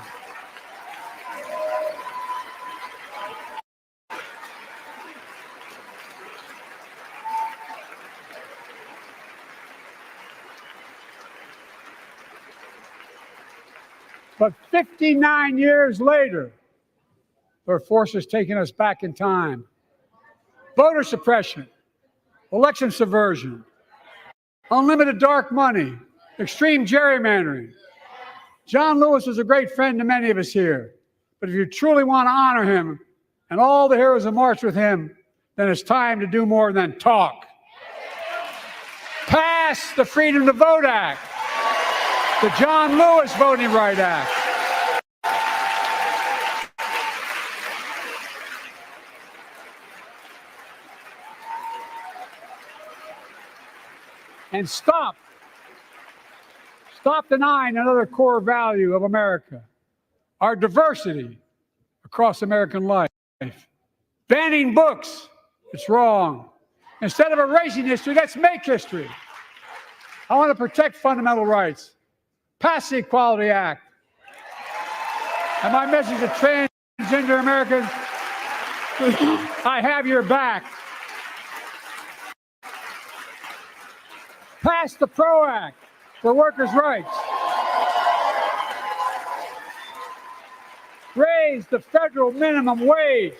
Speaker 3: But 59 years later, there are forces taking us back in time. Voter suppression, election subversion, unlimited dark money, extreme gerrymandering. John Lewis was a great friend to many of us here. But if you truly want to honor him and all the heroes who marched with him, then it's time to do more than talk. Pass the Freedom to Vote Act, the John Lewis Voting Right Act. And stop denying another core value of America, our diversity across American life. Banning books, it's wrong. Instead of erasing history, let's make history. I want to protect fundamental rights. Pass the Equality Act. And my message to transgender Americans, I have your back. Pass the PRO Act for workers' rights. Raise the federal minimum wage,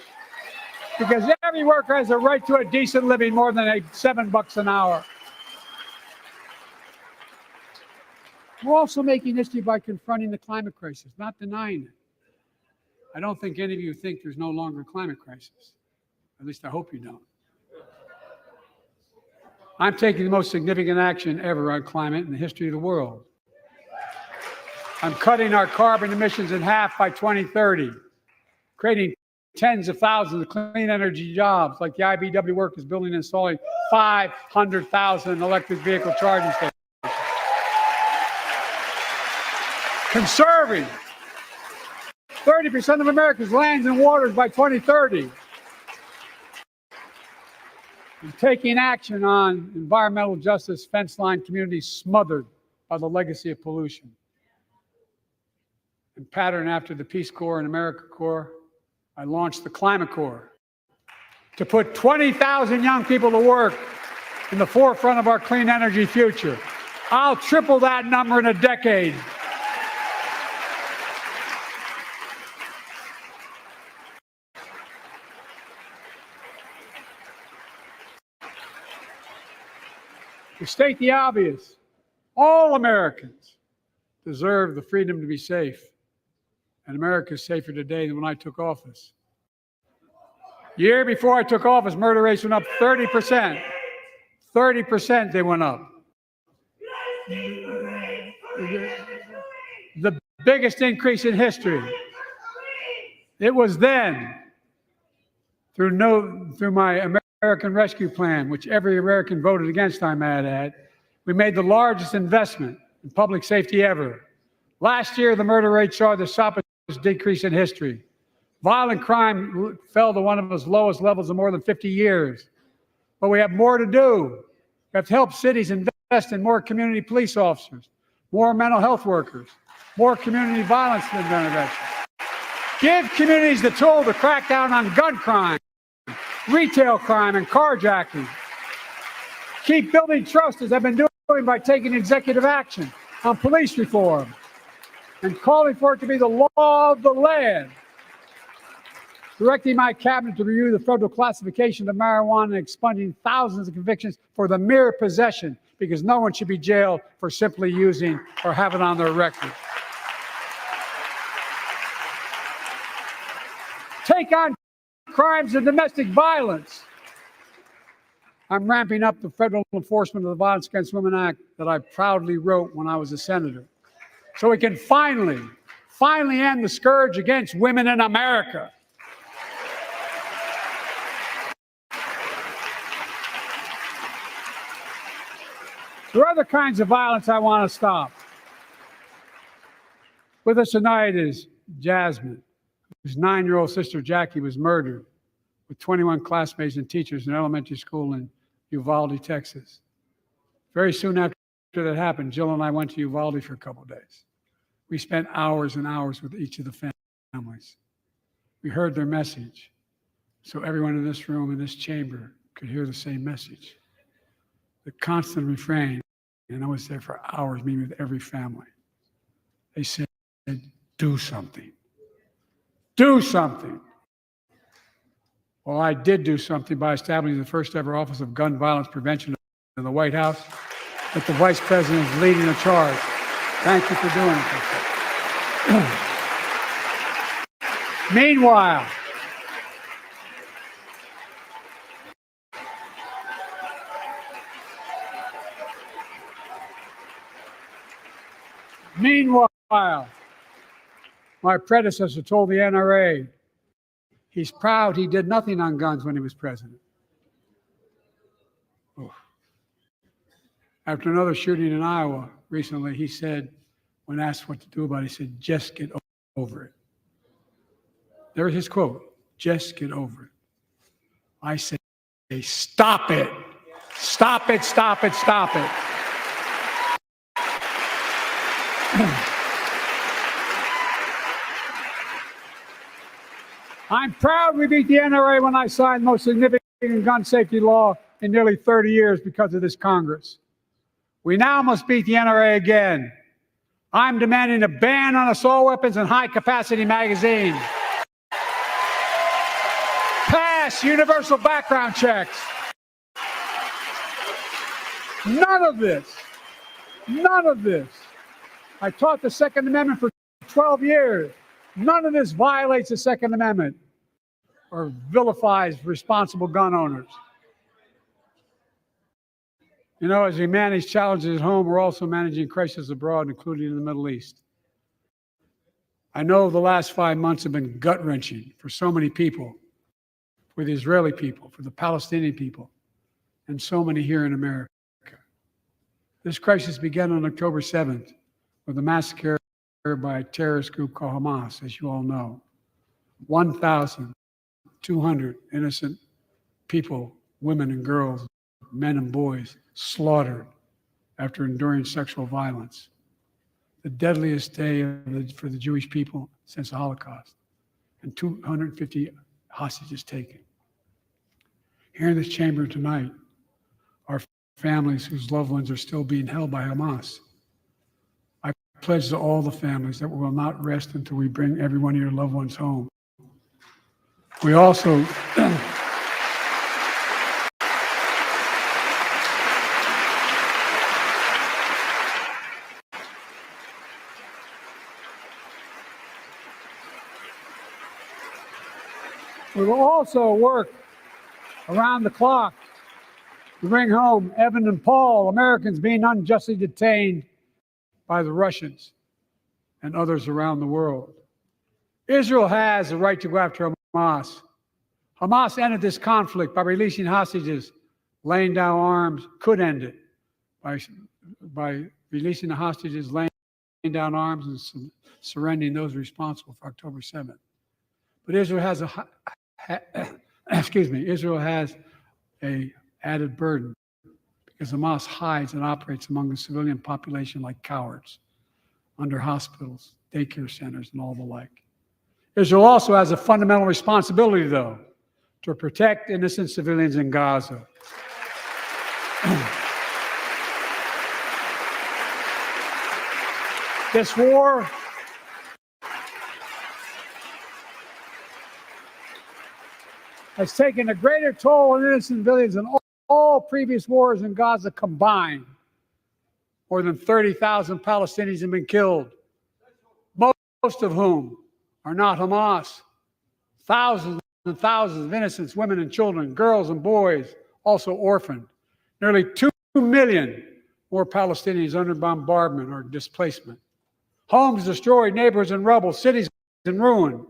Speaker 3: because every worker has a right to a decent living, more than $7 an hour. We're also making history by confronting the climate crisis, not denying it. I don't think any of you think there's no longer a climate crisis. At least I hope you don't. I'm taking the most significant action ever on climate in the history of the world. I'm cutting our carbon emissions in half by 2030, creating tens of thousands of clean energy jobs, like the IBEW work is building and installing 500,000 electric vehicle charging stations. Conserving 30% of America's lands and waters by 2030. And taking action on environmental justice, fence line communities smothered by the legacy of pollution. And pattern after the Peace Corps and AmeriCorps, I launched the Climate Corps to put 20,000 young people to work in the forefront of our clean energy future. I'll triple that number in a decade. To state the obvious, all Americans deserve the freedom to be safe. And America is safer today than when I took office. Year before I took office, murder rates went up 30%. 30% they went up. The biggest increase in history. It was then, through my American Rescue Plan, which every American voted against, I might add, we made the largest investment in public safety ever. Last year, the murder rate saw the sharpest decrease in history. Violent crime fell to one of its lowest levels in more than 50 years. But we have more to do. We have to help cities invest in more community police officers, more mental health workers, more community violence intervention. Give communities the tool to crack down on gun crime, retail crime, and carjacking. Keep building trust, as I've been doing by taking executive action on police reform and calling for it to be the law of the land. Directing my cabinet to review the federal classification of marijuana and expunging thousands of convictions for the mere possession, because no one should be jailed for simply using or have it on their record. Take on crimes of domestic violence. I'm ramping up the federal enforcement of the Violence Against Women Act that I proudly wrote when I was a senator, so we can finally end the scourge against women in America. There are other kinds of violence I want to stop. With us tonight is Jasmine, whose 9-year-old sister Jackie was murdered with 21 classmates and teachers in an elementary school in Uvalde, Texas. Very soon after that happened, Jill and I went to Uvalde for a couple of days. We spent hours and hours with each of the families. We heard their message, so everyone in this room, in this chamber, could hear the same message. The constant refrain, and I was there for hours meeting with every family. They said, do something. Do something. Well, I did do something by establishing the first ever Office of Gun Violence Prevention in the White House, that the Vice President is leading the charge. Thank you for doing it. Meanwhile, my predecessor told the NRA he's proud he did nothing on guns when he was president. Oof. After another shooting in Iowa recently, he said, when asked what to do about it, he said, just get over it. There's his quote, just get over it. I say, stop it. Stop it, stop it, stop it. I'm proud we beat the NRA when I signed the most significant gun safety law in nearly 30 years because of this Congress. We now must beat the NRA again. I'm demanding a ban on assault weapons and high-capacity magazines. Pass universal background checks. None of this. I taught the Second Amendment for 12 years. None of this violates the Second Amendment or vilifies responsible gun owners. You know, as we manage challenges at home, we're also managing crises abroad, including in the Middle East. I know the last 5 months have been gut-wrenching for so many people, for the Israeli people, for the Palestinian people, and so many here in America. This crisis began on October 7th with a massacre by a terrorist group called Hamas, as you all know. 1,200 innocent people, women and girls, men and boys, slaughtered after enduring sexual violence. The deadliest day for the Jewish people since the Holocaust, and 250 hostages taken. Here in this chamber tonight are families whose loved ones are still being held by Hamas. I pledge to all the families that we will not rest until we bring every one of your loved ones home. We also we will also work around the clock to bring home Evan and Paul, Americans being unjustly detained by the Russians and others around the world. Israel has the right to go after Hamas. Hamas ended this conflict by releasing hostages, laying down arms, could end it by releasing the hostages, laying down arms, and surrendering those responsible for October 7th. But Israel has Israel has a added burden because Hamas hides and operates among the civilian population like cowards under hospitals, daycare centers, and all the like. Israel also has a fundamental responsibility, though, to protect innocent civilians in Gaza. This war has taken a greater toll on innocent civilians than all previous wars in Gaza combined. More than 30,000 Palestinians have been killed, most of whom are not Hamas. Thousands and thousands of innocent women and children, girls and boys, also orphaned. Nearly 2 million more Palestinians under bombardment or displacement. Homes destroyed, neighborhoods in rubble, cities in ruin,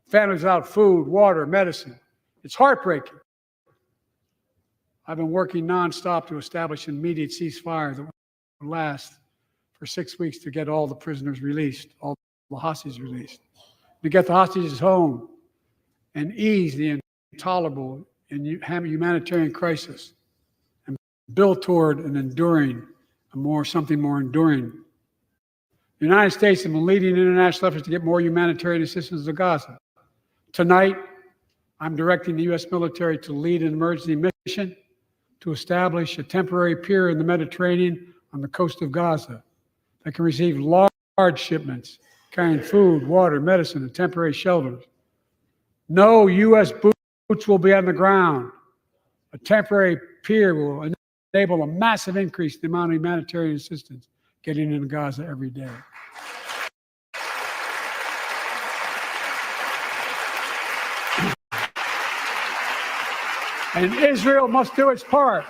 Speaker 3: families without food, water, medicine. It's heartbreaking. I've been working nonstop to establish an immediate ceasefire that will last for 6 weeks to get all the prisoners released, all the hostages released, to get the hostages home and ease the intolerable and humanitarian crisis and build toward an enduring, something more enduring. The United States has been leading international efforts to get more humanitarian assistance to Gaza. Tonight, I'm directing the U.S. military to lead an emergency mission to establish a temporary pier in the Mediterranean on the coast of Gaza that can receive large shipments carrying food, water, medicine, and temporary shelters. No U.S. boots will be on the ground. A temporary pier will enable a massive increase in the amount of humanitarian assistance getting into Gaza every day. And Israel must do its part.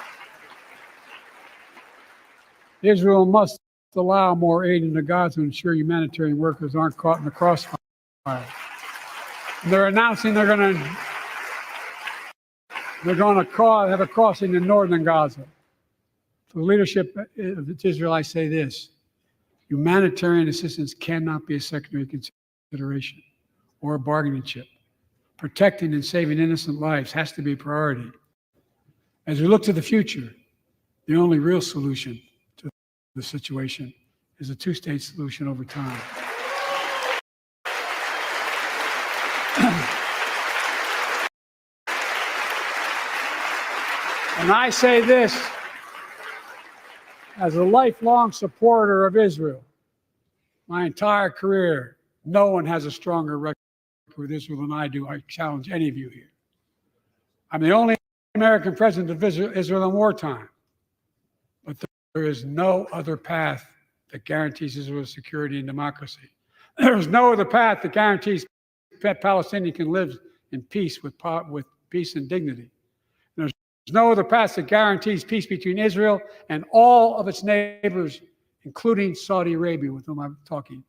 Speaker 3: Israel must allow more aid into Gaza to ensure humanitarian workers aren't caught in the crossfire. And they're announcing they're going to have a crossing in northern Gaza. To the leadership of Israel, I say this: humanitarian assistance cannot be a secondary consideration or a bargaining chip. Protecting and saving innocent lives has to be a priority. As we look to the future, the only real solution to the situation is a two-state solution over time. And I say this as a lifelong supporter of Israel. My entire career, no one has a stronger record with Israel than I do. I challenge any of you here. I'm the only American president of Israel in wartime, but there is no other path that guarantees Israel's security and democracy. There is no other path that guarantees that Palestinians can live in peace with peace and dignity. There's no other path that guarantees peace between Israel and all of its neighbors, including Saudi Arabia, with whom I'm talking.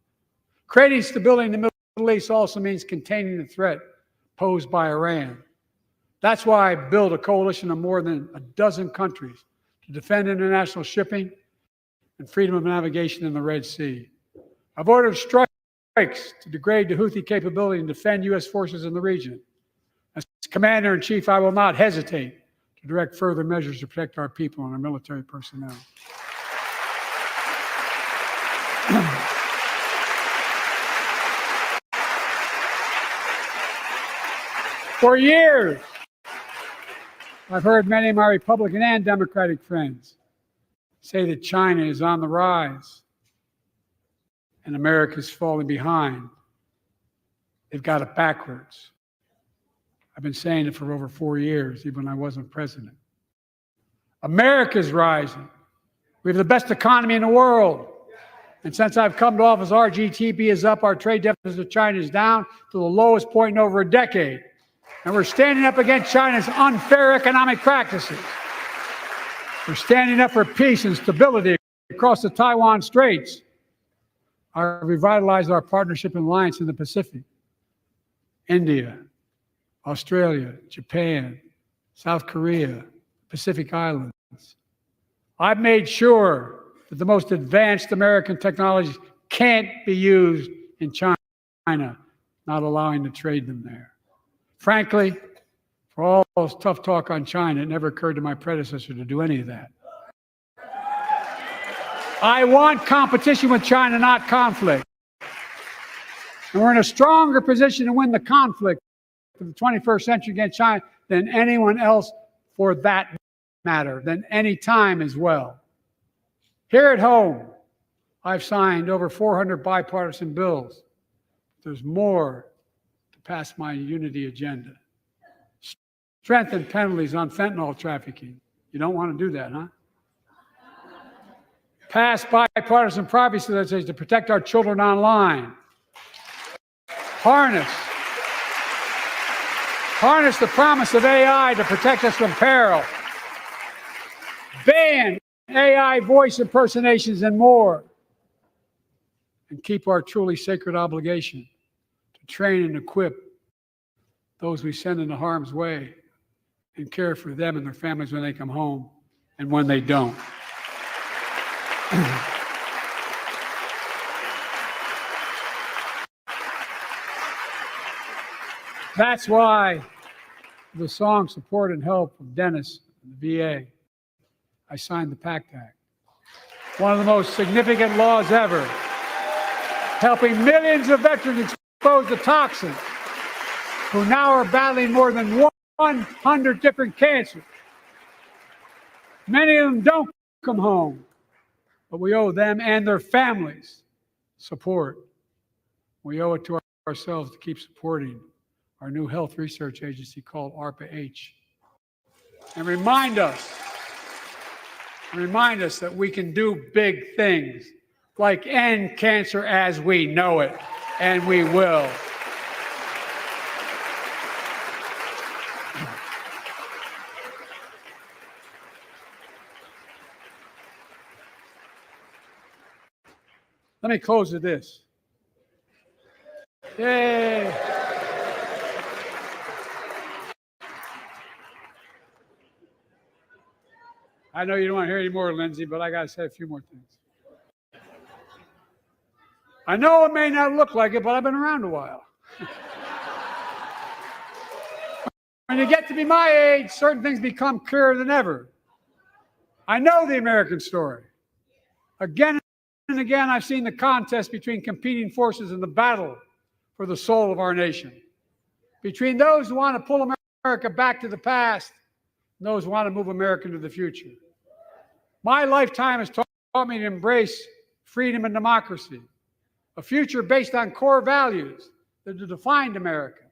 Speaker 3: Creating stability in the Middle East also means containing the threat posed by Iran. That's why I built a coalition of more than a dozen countries to defend international shipping and freedom of navigation in the Red Sea. I've ordered strikes to degrade the Houthi capability and defend U.S. forces in the region. As Commander-in-Chief, I will not hesitate to direct further measures to protect our people and our military personnel. For years, I've heard many of my Republican and Democratic friends say that China is on the rise and America is falling behind. They've got it backwards. I've been saying it for over 4 years, even when I wasn't president. America's rising. We have the best economy in the world. And since I've come to office, our GDP is up, our trade deficit with China is down to the lowest point in over a decade. And we're standing up against China's unfair economic practices. We're standing up for peace and stability across the Taiwan Straits. I've revitalized our partnership and alliance in the Pacific. India, Australia, Japan, South Korea, Pacific Islands. I've made sure that the most advanced American technologies can't be used in China, not allowing to trade them there. Frankly, for all this tough talk on China, it never occurred to my predecessor to do any of that. I want competition with China, not conflict. And we're in a stronger position to win the conflict of the 21st century against China than anyone else, for that matter, than any time as well. Here at home, I've signed over 400 bipartisan bills. There's more to pass my unity agenda. Strengthen penalties on fentanyl trafficking. You don't want to do that, huh? Pass bipartisan privacy legislation to protect our children online. Harness the promise of AI to protect us from peril. Ban AI voice impersonations and more. And keep our truly sacred obligation to train and equip those we send into harm's way and care for them and their families when they come home and when they don't. That's why the song support and help of Dennis and the VA, I signed the PACT Act. One of the most significant laws ever, helping millions of veterans exposed to toxins who now are battling more than 100 different cancers. Many of them don't come home, but we owe them and their families support. We owe it to ourselves to keep supporting our new health research agency called ARPA-H. And remind us that we can do big things like end cancer as we know it, and we will. Let me close with this. Yay. I know you don't want to hear any more, Lindsay, but I got to say a few more things. I know it may not look like it, but I've been around a while. When you get to be my age, certain things become clearer than ever. I know the American story. Again and again, I've seen the contest between competing forces in the battle for the soul of our nation, between those who want to pull America back to the past and those who want to move America into the future. My lifetime has taught me to embrace freedom and democracy, a future based on core values that have defined America: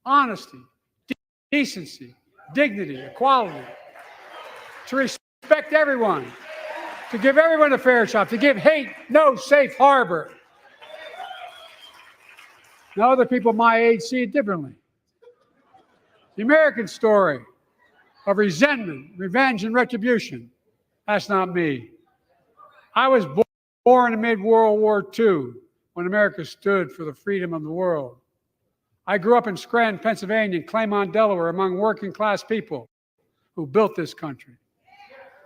Speaker 3: honesty, decency, dignity, equality, to respect everyone, to give everyone a fair shot, to give hate no safe harbor. Now, other people my age see it differently. The American story of resentment, revenge, and retribution, that's not me. I was born amid World War II when America stood for the freedom of the world. I grew up in Scranton, Pennsylvania, and Claymont, Delaware, among working class people who built this country.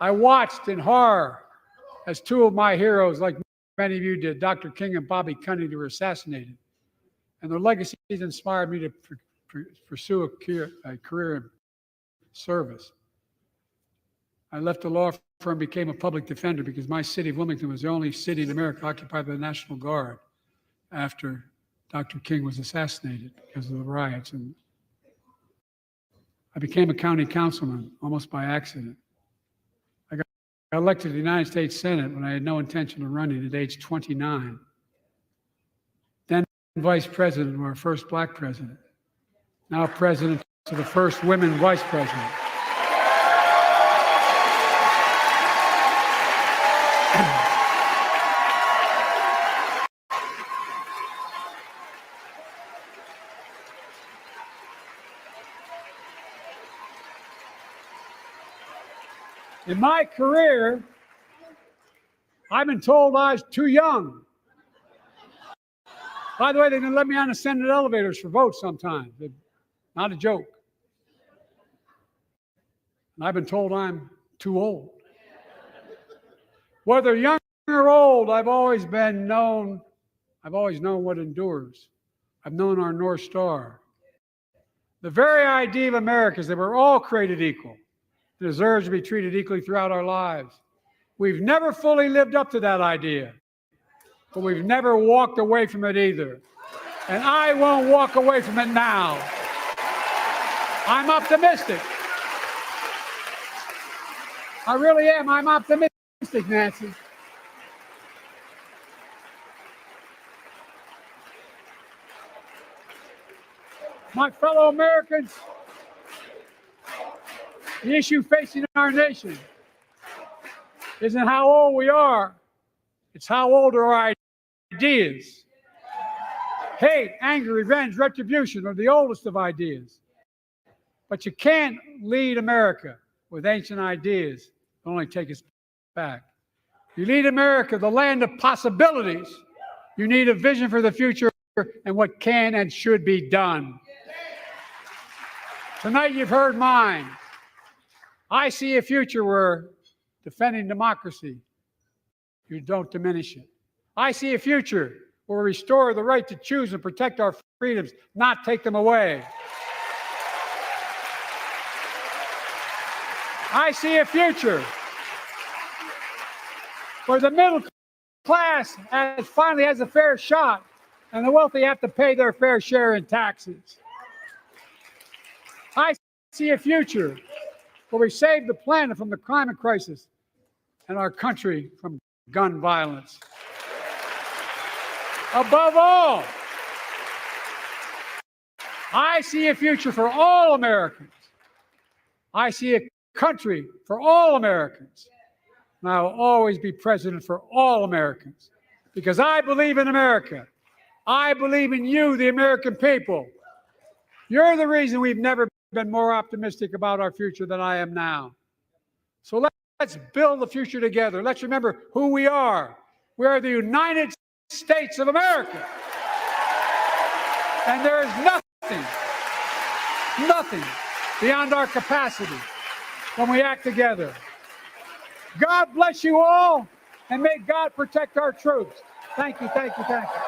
Speaker 3: I watched in horror as two of my heroes, like many of you did, Dr. King and Bobby Kennedy, were assassinated. And their legacies inspired me to pursue a career in service. I left the law firm and became a public defender because my city of Wilmington was the only city in America occupied by the National Guard after Dr. King was assassinated because of the riots. And I became a county councilman almost by accident. I got elected to the United States Senate when I had no intention of running at age 29. Then vice president of our first black president. Now president to the first women vice president. In my career, I've been told I was too young. By the way, they didn't let me on the Senate elevators for votes sometimes. Not a joke. And I've been told I'm too old. Whether young or old, I've always known what endures. I've known our North Star. The very idea of America is that we're all created equal, deserves to be treated equally throughout our lives. We've never fully lived up to that idea, but we've never walked away from it either. And I won't walk away from it now. I'm optimistic. I really am. I'm optimistic, Nancy. My fellow Americans, the issue facing our nation isn't how old we are, it's how old are our ideas. Hate, anger, revenge, retribution are the oldest of ideas. But you can't lead America with ancient ideas that only take us back. You lead America, the land of possibilities. You need a vision for the future and what can and should be done. Tonight you've heard mine. I see a future where defending democracy, you don't diminish it. I see a future where we restore the right to choose and protect our freedoms, not take them away. I see a future where the middle class finally has a fair shot and the wealthy have to pay their fair share in taxes. I see a future where we save the planet from the climate crisis and our country from gun violence. Above all, I see a future for all Americans. I see a country for all Americans. And I will always be president for all Americans because I believe in America. I believe in you, the American people. You're the reason we've never been more optimistic about our future than I am now. So let's build the future together. Let's remember who we are. We are the United States of America. And there is nothing beyond our capacity when we act together. God bless you all, and may God protect our troops. Thank you, thank you, thank you.